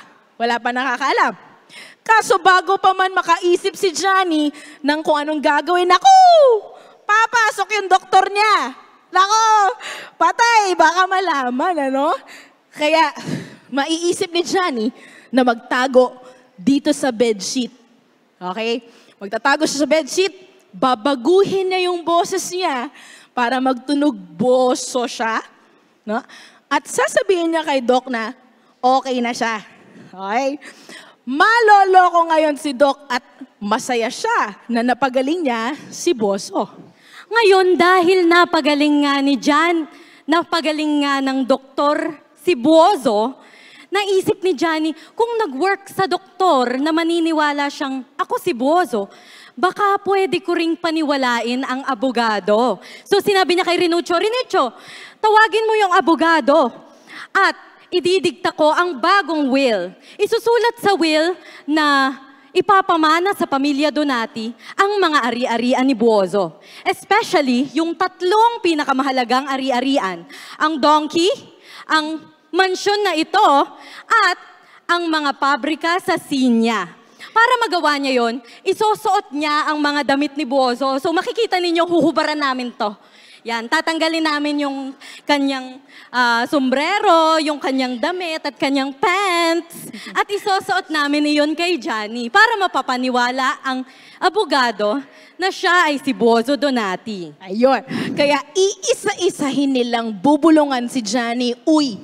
nakakaalam. Kaso bago pa man makaisip si Johnny ng kung anong gagawin, naku! Papasok yung doktor niya. Naku! Patay! Baka malaman, ano? Kaya, maiisip ni Johnny na magtago dito sa bedsheet. Okay? Magtatago siya sa bedsheet, babaguhin niya yung boses niya para magtunog boso siya. No? At sasabihin niya kay Doc na okay na siya. Okay? Maloloko ngayon si Doc at masaya siya na napagaling niya si Boso. Ngayon, dahil napagaling nga ni Jan, napagaling nga ng doktor si Bozo, naisip ni Johnny, kung nag-work sa doktor na maniniwala siyang ako si Bozo, baka pwede ko ring paniwalain ang abogado. So sinabi niya kay Rinuccio, Rinuccio, tawagin mo yung abogado at ididikta ko ang bagong will. Isusulat sa will na ipapamana sa pamilya Donati ang mga ari-arian ni Bozo. Especially yung tatlong pinakamahalagang ari-arian. Ang donkey, ang mansyon na ito, at ang mga pabrika sa Sinya. Para magawa niya yon, isusuot niya ang mga damit ni Bozo. So makikita ninyo, huhubaran namin to. Yan, tatanggalin namin yung kanyang sombrero, yung kanyang damit at kanyang pants. At isusuot namin iyon kay Johnny para mapapaniwala ang abogado na siya ay si Bozo Donati. Ayun. Kaya iisa-isahin nilang bubulungan si Johnny. Uy,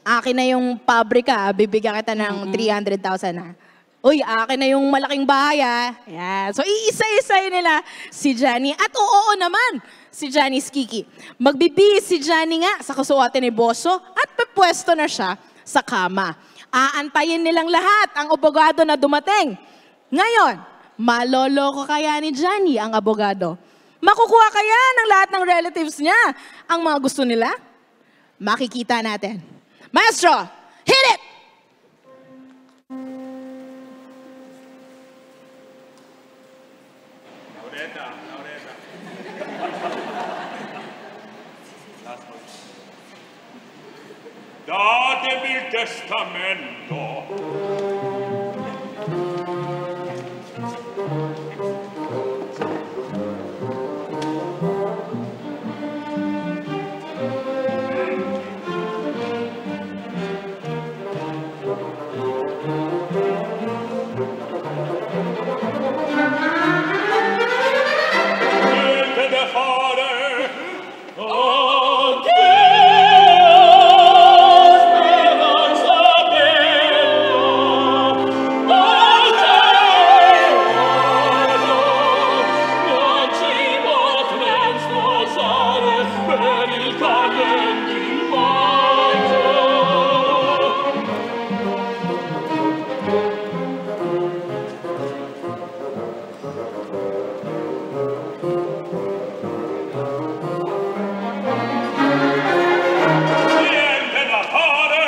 akin na yung pabrika, bibigyan kita ng 300,000 na. Uy, akin na yung malaking bahay ah. Yeah. So iisa-isahin nila si Johnny. At oo naman, si Johnny's Kiki. Magbibihis si Johnny nga sa kasuotin ni Boso at pepwesto na siya sa kama. Aantayin nilang lahat ang abogado na dumating. Ngayon, Maloloko kaya ni Johnny ang abogado? Makukuha kaya ng lahat ng relatives niya ang mga gusto nila? Makikita natin. Maestro, hit it! Laureta. Datemi il testamento. Niente da fare. Oh, speranza bella. Non ci potrem sposare per il talento di maggio. Niente da fare.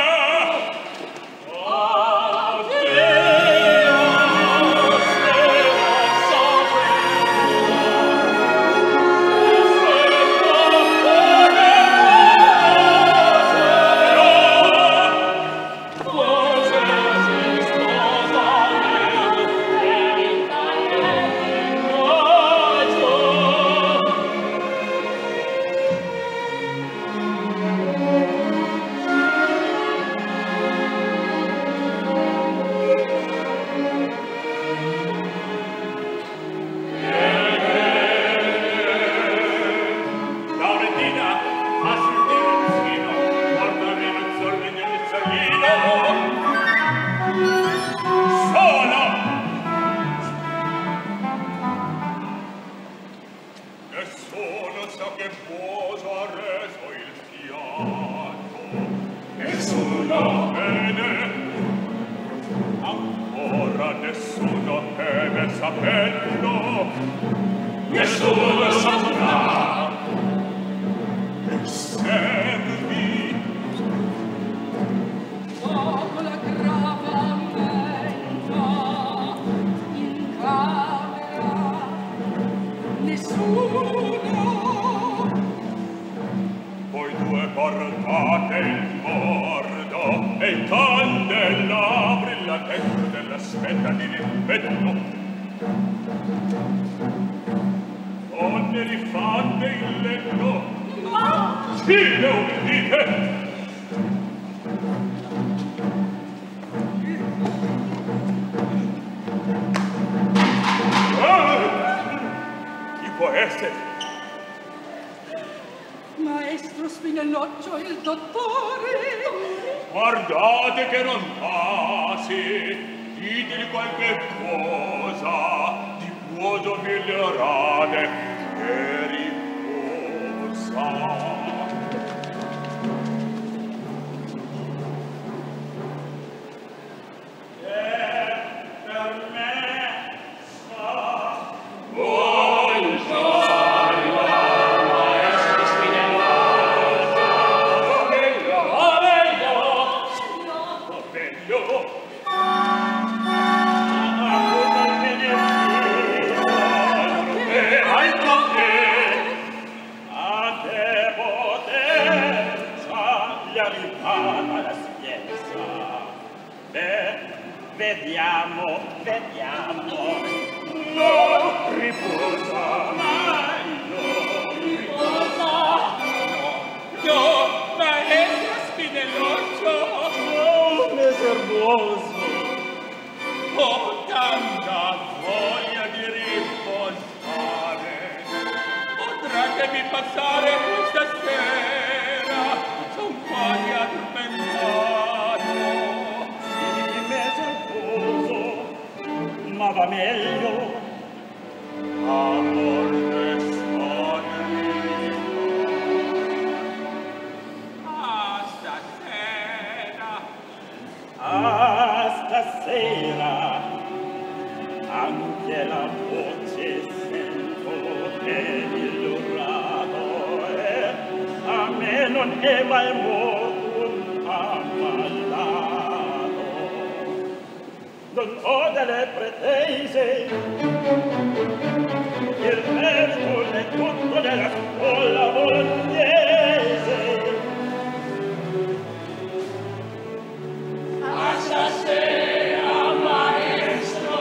Addio, speranza bella. Forse si sposa per il talento di maggio. Laurentina, fa sul terrazzino, guardare il sole nel salino. Solo! Nessuno sa che cosa ha reso il fiato. Nessuno! Bene! Ancora nessuno deve saperlo. Nessuno saprà. E servi. Dopo la gravamenta in camera nessuno. Voi due portate il morto e il candelabri la testa dell'aspetta di rispetto. Donne rifatte il letto. Ma Sì, le ubbidite. Chi può essere? maestro Spinelloccio, il dottore. Guardate che non passi, diteli qualche cosa, di buono migliorare che riposa. Per me, Vediamo. no, riposa. Mai no, riposa. No, maestro Spinelloccio. Oh, miserboso. Ho tanta voglia di riposare. Potratemi passare questa sera. Son quasi addormentato. Ma va meglio. Amor sonrito. Stasera anche la voce sento che il rado è, a me non è mai un ammallato. Non ho delle pretese, il merito è tutto della scuola bolognese. Stasera, maestro,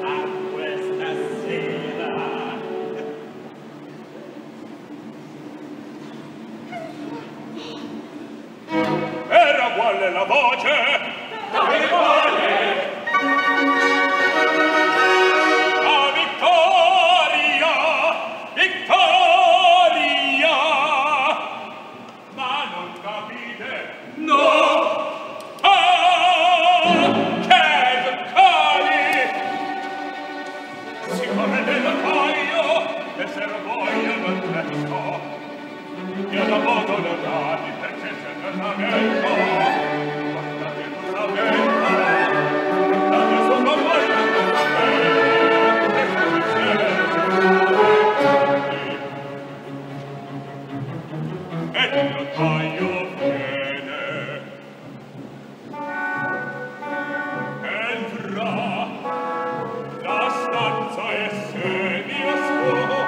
a questa sera. Era uguale la voce? Dove vuole? La vittoria! Vittoria! Ma non capite? No! E se lo vogliono detto, io da modo lo dati perché c'è trattamento. Guardate il trattamento, guardate sul momento, e il notaio viene. Entra, la stanza è semi-oscura.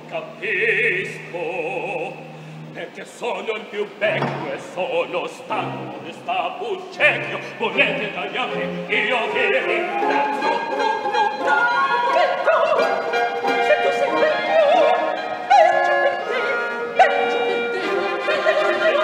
Capisco, perché sono il più vecchio e sono stanco di sta bucecchio. Volete tagliarmi? Io vi ringrazio. No, che tu, se tu sei vecchio, peggio per te, peggio per te.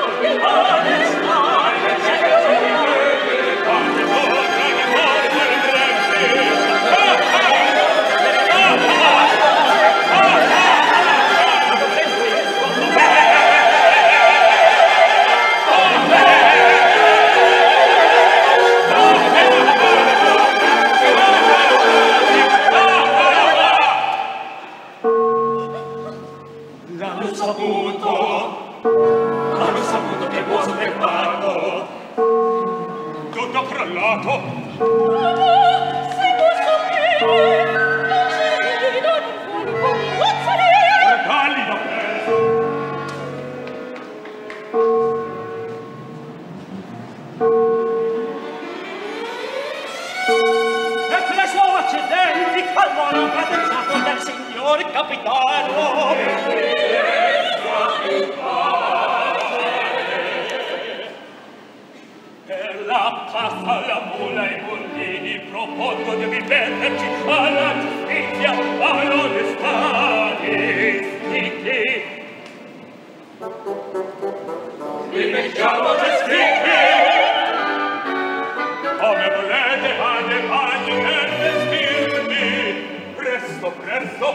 crollato. Se posso dire, non ci vedo, non vuoi commozzare. Regali da preso. E preso accendenti, calmone cadenzato del signor capitano. Per la pasta, la mula e i bollini propongo di ripeterci alla giustizia, all'onestà e sticchi. Rimettiamo le sticchi! Come volete, alle pagine vestirmi! Presto, presto!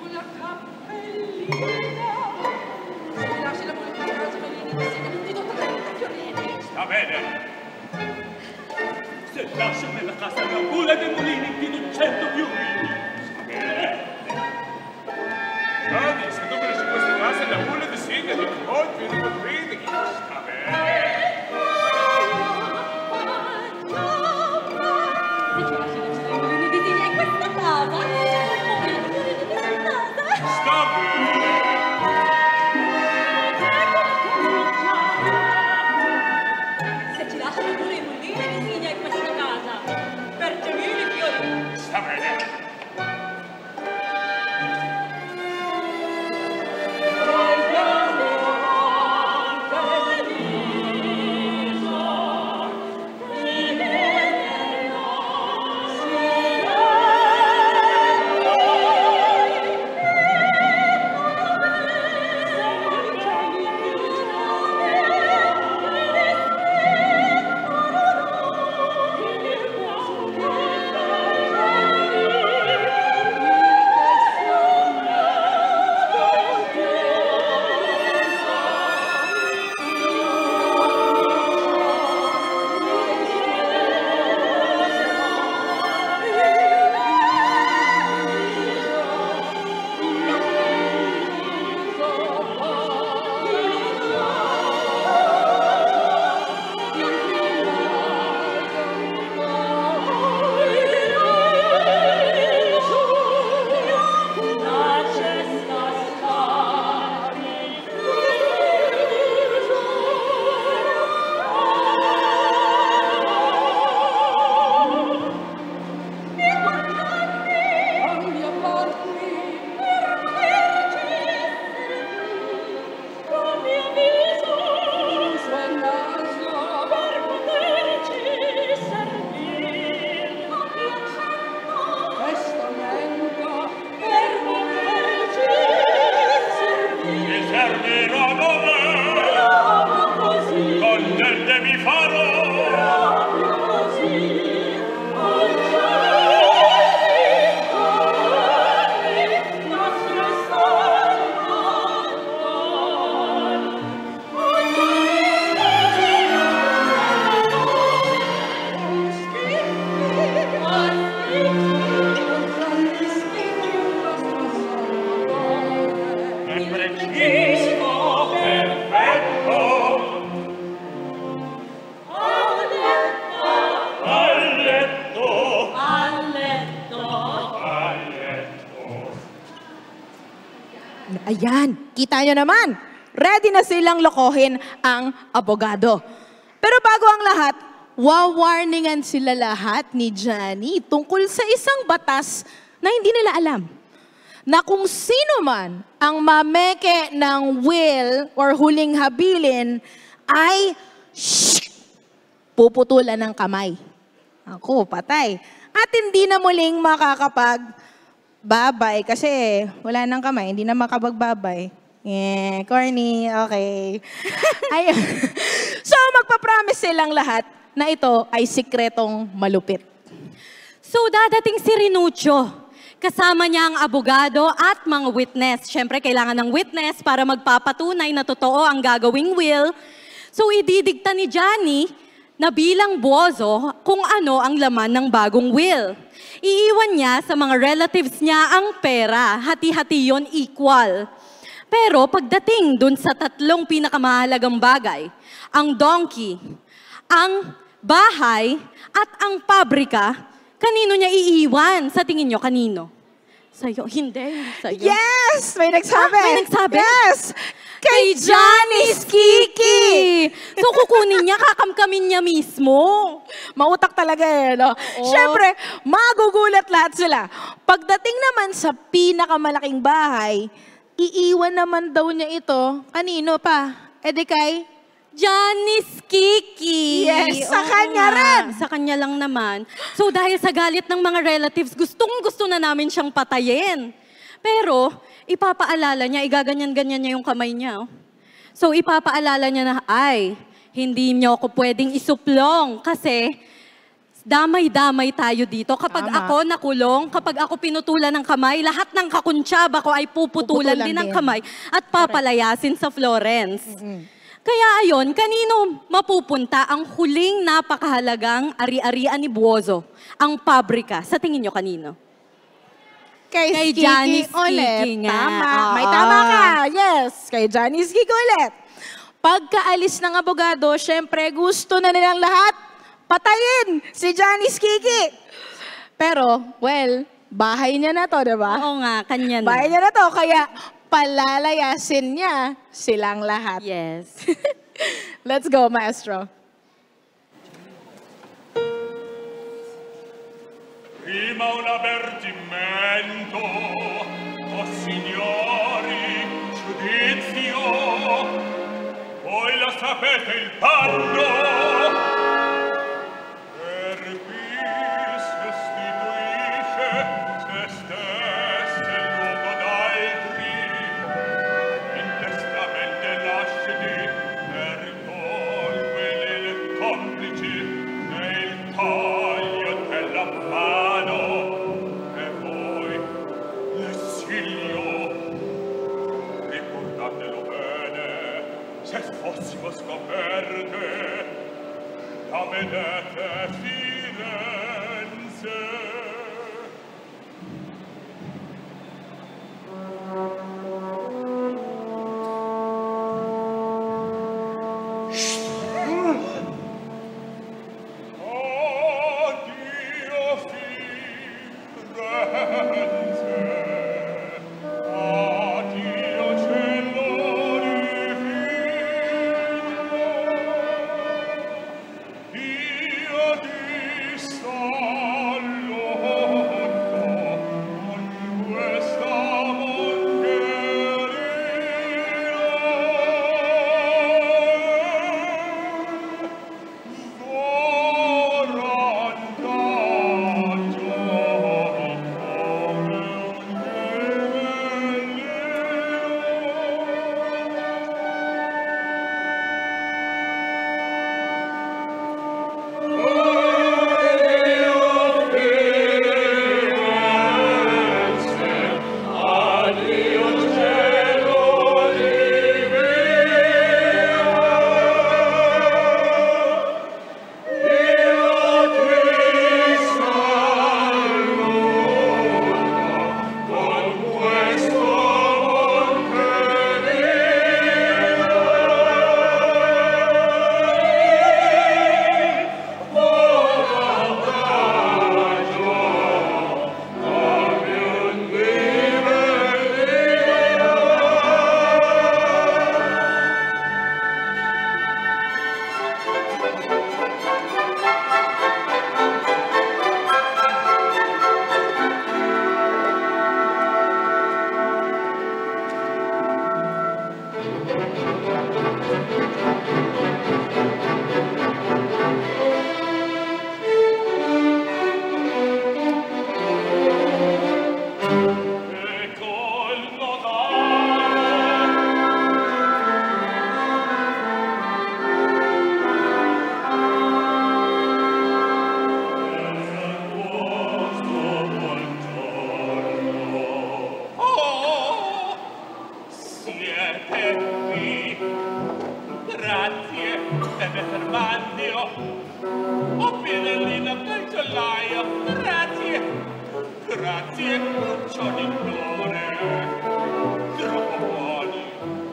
Una cappellina. Se mi lasci la musica di casa, Melini, mi segno di tutta 30 fiorini. Sta bene! Se lascio nella casa la mula dei mulini di 100 fiorini! Sta bene! Dai, se tu lasci questa casa la mula di sigla di oggi di quattrini! Sta bene! Se ci lasci le mulini di Sigla in questa casa, Sta bene! se ci lasciano pure i mulini di Sigla in questa casa, per 3.000 fiorini. Sta bene! Ayan, kita nyo naman. Ready na silang lokohin ang abogado. Pero bago ang lahat, wawarningan sila lahat ni Johnny tungkol sa isang batas na hindi nila alam. Na kung sino man ang mameke ng will or huling habilin ay puputulan ng kamay. Ako, patay. At hindi na muling makakapag-babay kasi wala nang kamay, hindi na makapagbabay. Corny, okay. Ayun. So, magpapromise silang lahat na ito ay sikretong malupit. So, dadating si Rinuccio. Kasama niya ang abogado at mga witness. Siyempre, kailangan ng witness para magpapatunay na totoo ang gagawing will. So, ididikta ni Johnny Nabilang Buoso kung ano ang laman ng bagong will. Iiwan niya sa mga relatives niya ang pera. Hati-hati yon equal. Pero pagdating dun sa tatlong pinakamahalagang bagay, ang donkey, ang bahay, at ang pabrika, kanino niya iiwan? Sa tingin niyo, kanino? Sa'yo? Hindi sa'yo. Yes! May nagsabi! May nagsabi? Yes! Kay Janice Kiki! So kukunin niya, kakamkamin niya mismo. Mautak talaga eh, no? Siyempre, magugulat lahat sila. Pagdating naman sa pinakamalaking bahay, iiwan naman daw niya ito. Kanino pa? E di kay Janice Kiki! Yes, sa Oo kanya nga, rin. Sa kanya lang naman. So dahil sa galit ng mga relatives, gustong-gusto na namin siyang patayin. Pero, ipapaalala niya, igaganyan-ganyan niya yung kamay niya. So, ipapaalala niya na, ay, hindi niyo ako pwedeng isuplong kasi damay-damay tayo dito. Kapag Tama. ako nakulong, kapag ako pinutulan ng kamay, lahat ng kakuntsaba ko ay puputulan din ng kamay at papalayasin sa Florence. Kaya ayon, kanino mapupunta ang huling napakahalagang ari-arian ni Buoso? Ang pabrika. Sa tingin niyo kanino? Kay Kay Janice ulit. Kiki nga. Tama. Oo. May tama ka. Yes. Kay Janice Kiki ulit. Pagkaalis ng abogado, syempre gusto na nilang lahat patayin si Janice Kiki. Pero, well, bahay niya na to, di ba? Oo nga, kanya na. Bahay niya na to, kaya palalayasin niya silang lahat. Yes. Let's go, maestro. Prima un avvertimento, oh signori, giudizio, voi la sapete il bando, per bis restituisce se stesse il luogo d'altri, intestamente lasciati per colpere le complici e il taglio della mano. E voi, l'esilio, ricordatelo bene, se fossimo scoperte, la vedete Firenze. Addio Firenze, addio cielo divino, io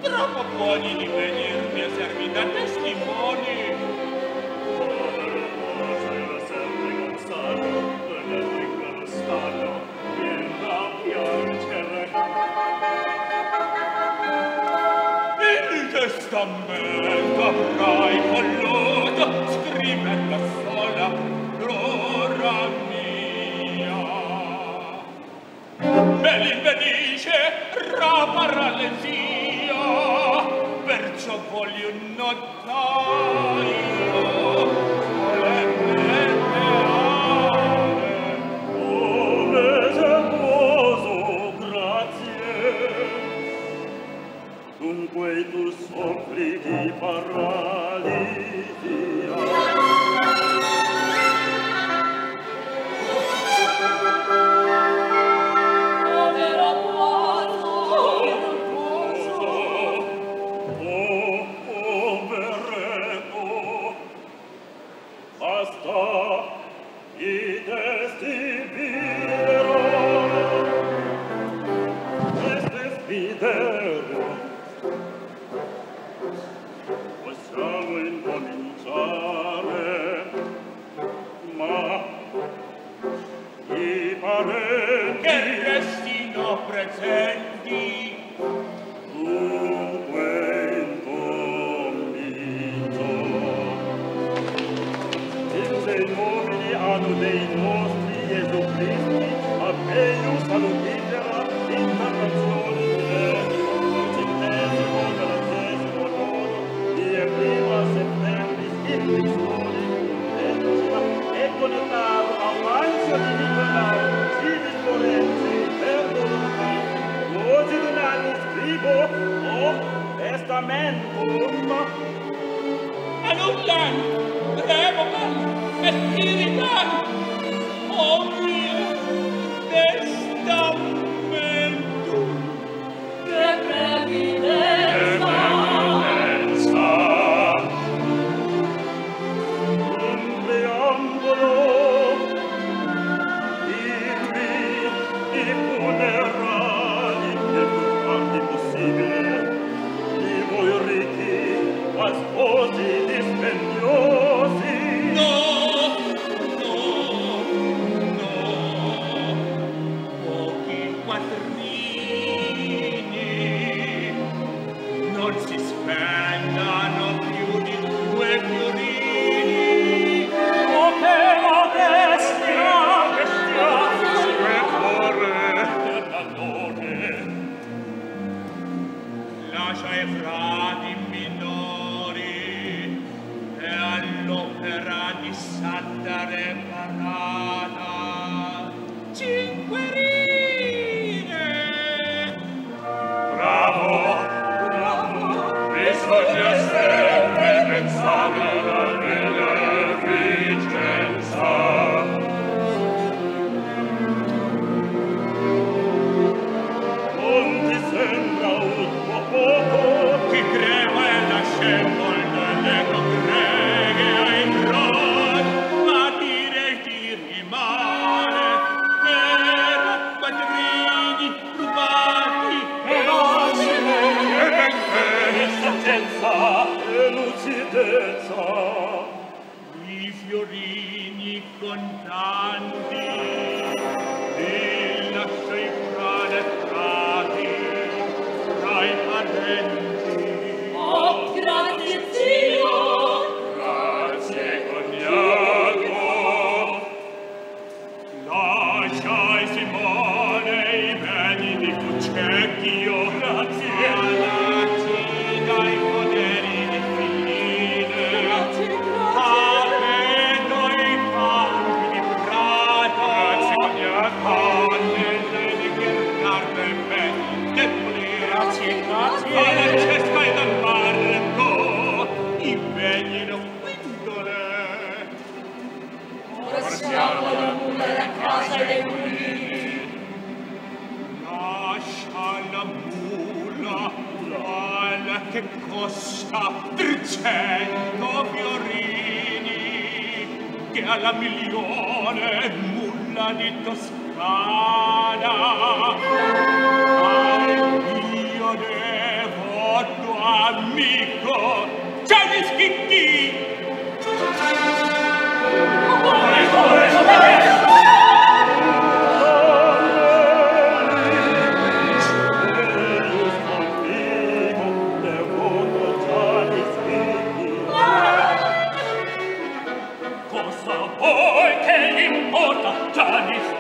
Troppo buoni di venirmi a servir da testimoni. Povero mozo era sempre cansato, per la piccolo stato, viene a piangere. Il testamento avrai colluto, scrivendo sola l'ora mia. Me l'impedisce parallesia, perciò voglio notaio come servoso, grazie. Dunque tu soffri di paralisia. Possiamo incominciare, ma i parenti che restino presenti. Dunque incomincio. I uomini hanno dei nostri Gesù Cristi, a meglio salutifera incarnazione prima settembre iscrizioni e connettato avanzo di Nicolao civis forensi perdonati oggi donati scrivo testamentum annullan revocan spiritan mio testamentum che previdenza sposi dispendiosi. Pochi quattrini non si spendano più di 2 fiorini. Oh, che modestia, lascia i frati minori e all'opera di Santa Reparata 5 rine. Bravo, bravo, bisogna sempre pensare alla beneficenza. Chi creva e lascemmo le congreghe ai frati, ma direi di rimane per quattrini rubati e osile e benché saggezza e lucidezza. I fiorini contanti li lasciai fra le frati, tra i parenti. Oh, grazie zio! Grazie cognato! Lasciai Simone i beni di Fucecchio. Grazie! Grazie dai poderi di Filline. Grazie, grazie! Avendo i campi di Prato. Grazie cognato! Annelle di Gherardo e beni deboli. Grazie, grazie! Francesca e Don Marco, impegnino quindole. Ora siamo la mula della casa dei mulini. Lascia la mula, la che costa 300 fiorini, che alla milione mulla di Toscana strada al mio devoto amico Gianni Schicchi.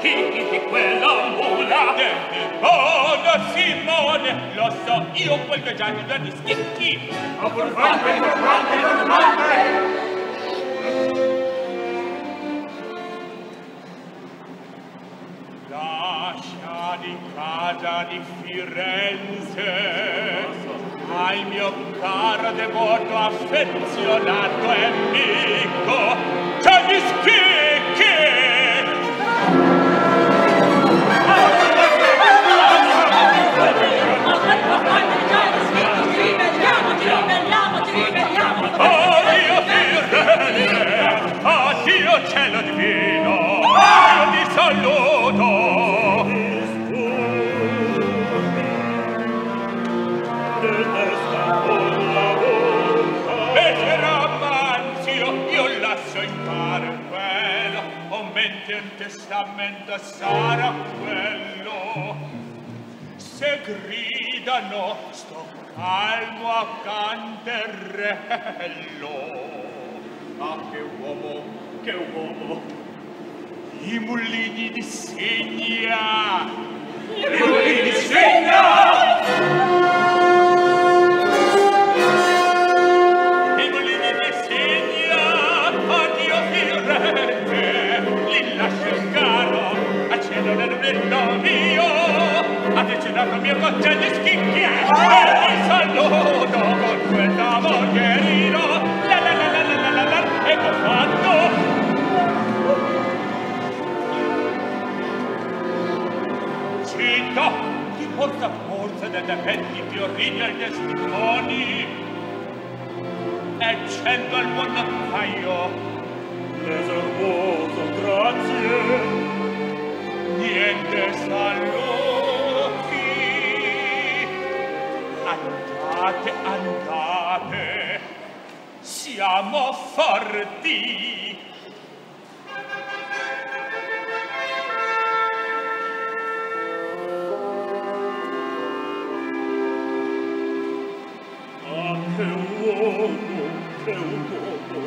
Schicchi di quella mula Buona Simone, lo so io quel che Gianni Gianni Schicchi. Ma porfante. Lascia di casa di Firenze al mio caro devoto affezionato amico Gianni Schicchi. Addio cielo divino, io ti saluto. Leggera Manzio, io lascio in mare quello, o mente un testamento sarà quello. Se gridano, sto calmo accanto al rello. Ah, che uomo, i mulini di segna! I mulini di segna! I mulini di segna! Addio Firenze! Li lascio il caro, a cielo nel mio! Ha decidato mio coccè di Schicchi! E ti saluto con questa mocherino! Ecco fatto! Città, ti porta forza dai difetti fiorini ai testimoni e cento al monottaio. L'eservoso, grazie, niente saluti. Andate, siamo forti. Ah, che uomo, che uomo.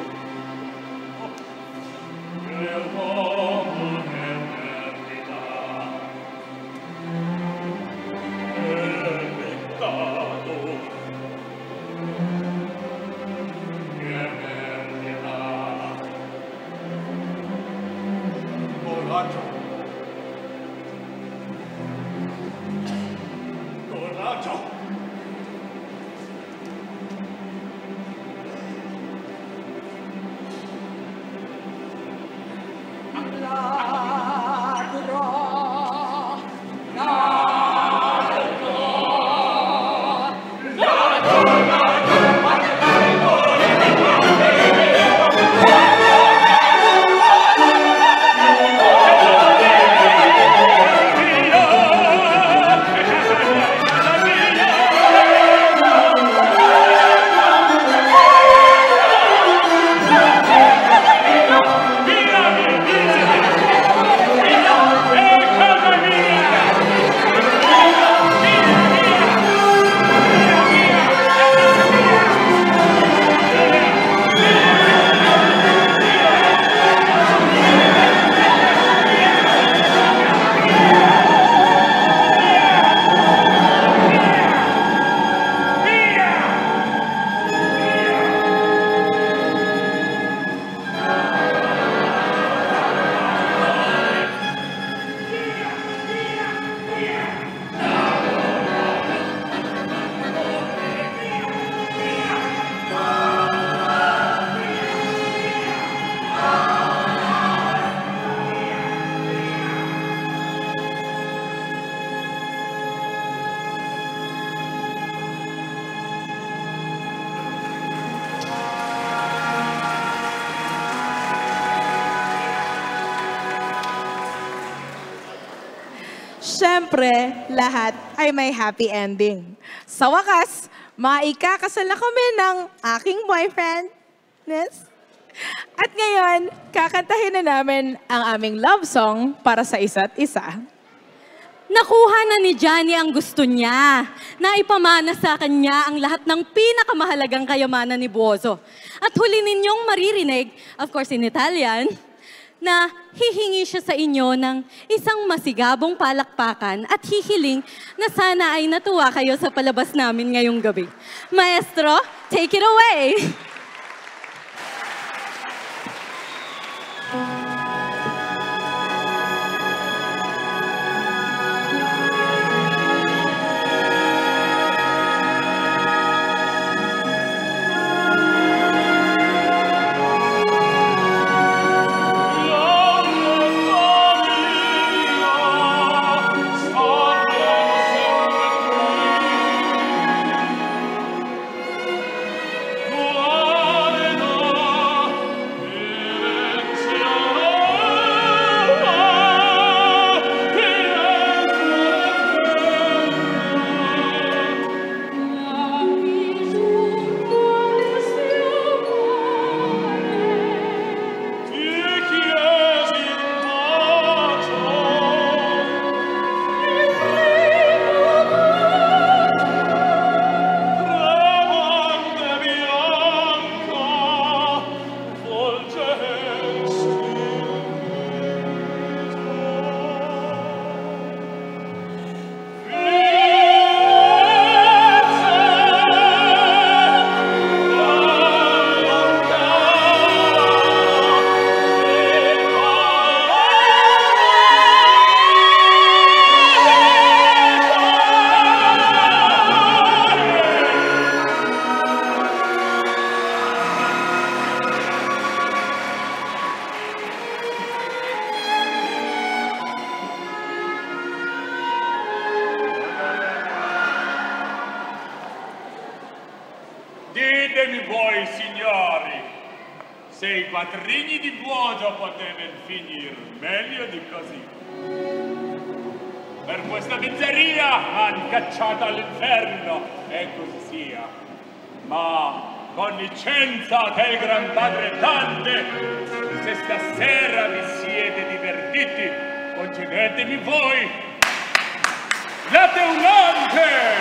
Che uomo, che verità. Che peccato. Coraggio! Via! syempre, lahat ay may happy ending. Sa wakas, maikakasal na kami ng aking boyfriend. Yes. At ngayon, kakantahin na namin ang aming love song para sa isa't isa. Nakuha na ni Johnny ang gusto niya. Naipamana sa kanya ang lahat ng pinakamahalagang kayamanan ni Buoso. At huli ninyong maririnig, of course in Italian, na hihingi siya sa inyo ng isang masigabong palakpakan at hihiling na sana ay natuwa kayo sa palabas namin ngayong gabi. Maestro, take it away! Ditemi voi, signori, se i quattrini di Buoso potevano finire meglio di così. Per questa mizzeria han cacciato all'inferno, e così sia. Ma con licenza del Gran Padre Dante, se stasera vi siete divertiti, concedetemi voi la Teulante!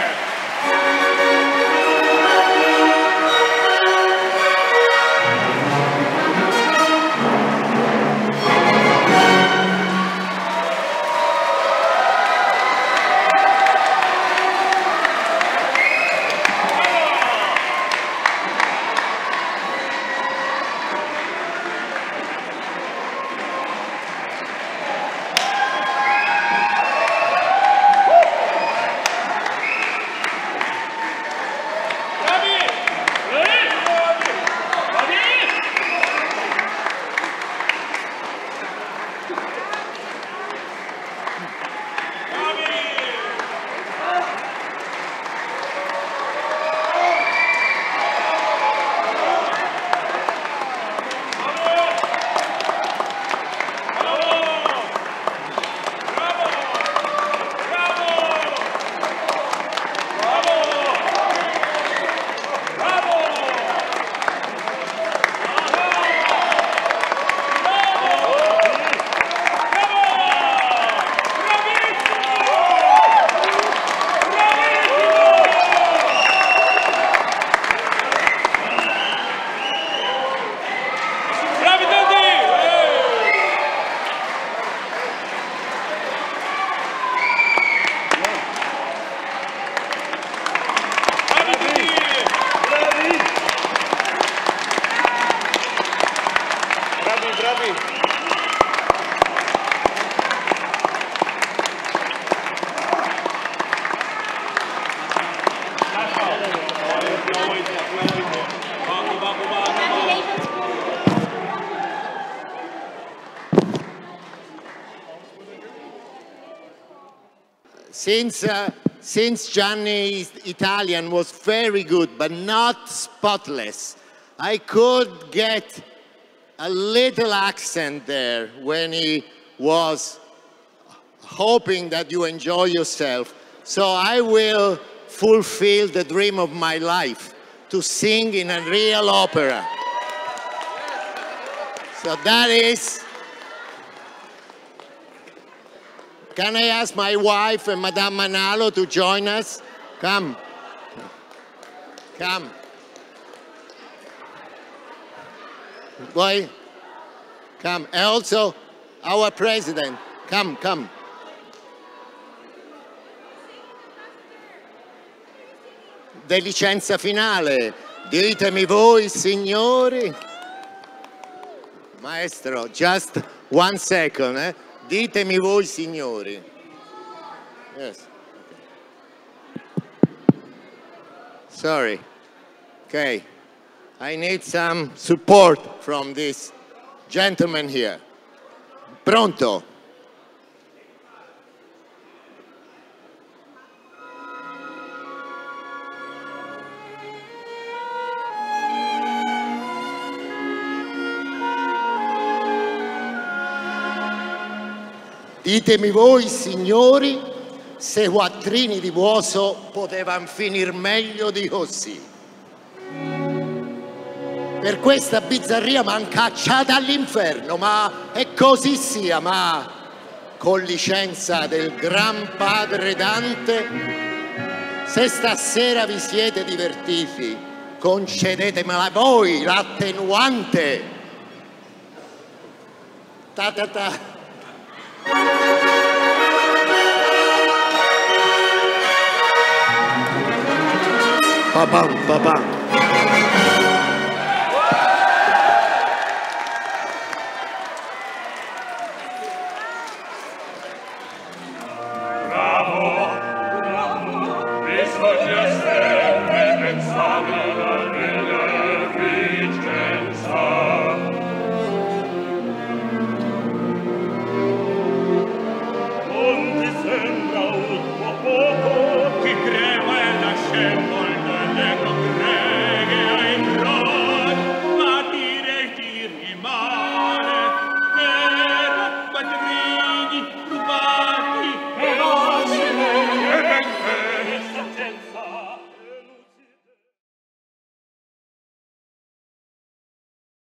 Since Gianni's Italian was very good, but not spotless, I could get a little accent there when he was hoping that you enjoy yourself. So I will fulfill the dream of my life, to sing in a real opera. So that is... Can I ask my wife and Madame Manalo to join us? Come. Come. Boy, come. And also our president. Come, come. De licenza finale. Ditemi voi, signori. Maestro, just 1 second, eh? Ditemi voi, signori. Yes. Sorry. Okay. I need some support from this gentleman here. Pronto? Ditemi voi, signori, se quattrini di Buoso potevano finire meglio di così. Per questa bizzarria m'han cacciata all'inferno, ma è così sia, ma con licenza del gran padre Dante, se stasera vi siete divertiti, concedetemela voi l'attenuante. Ta ta ta. Papam, papam. Bravo, bisogna essere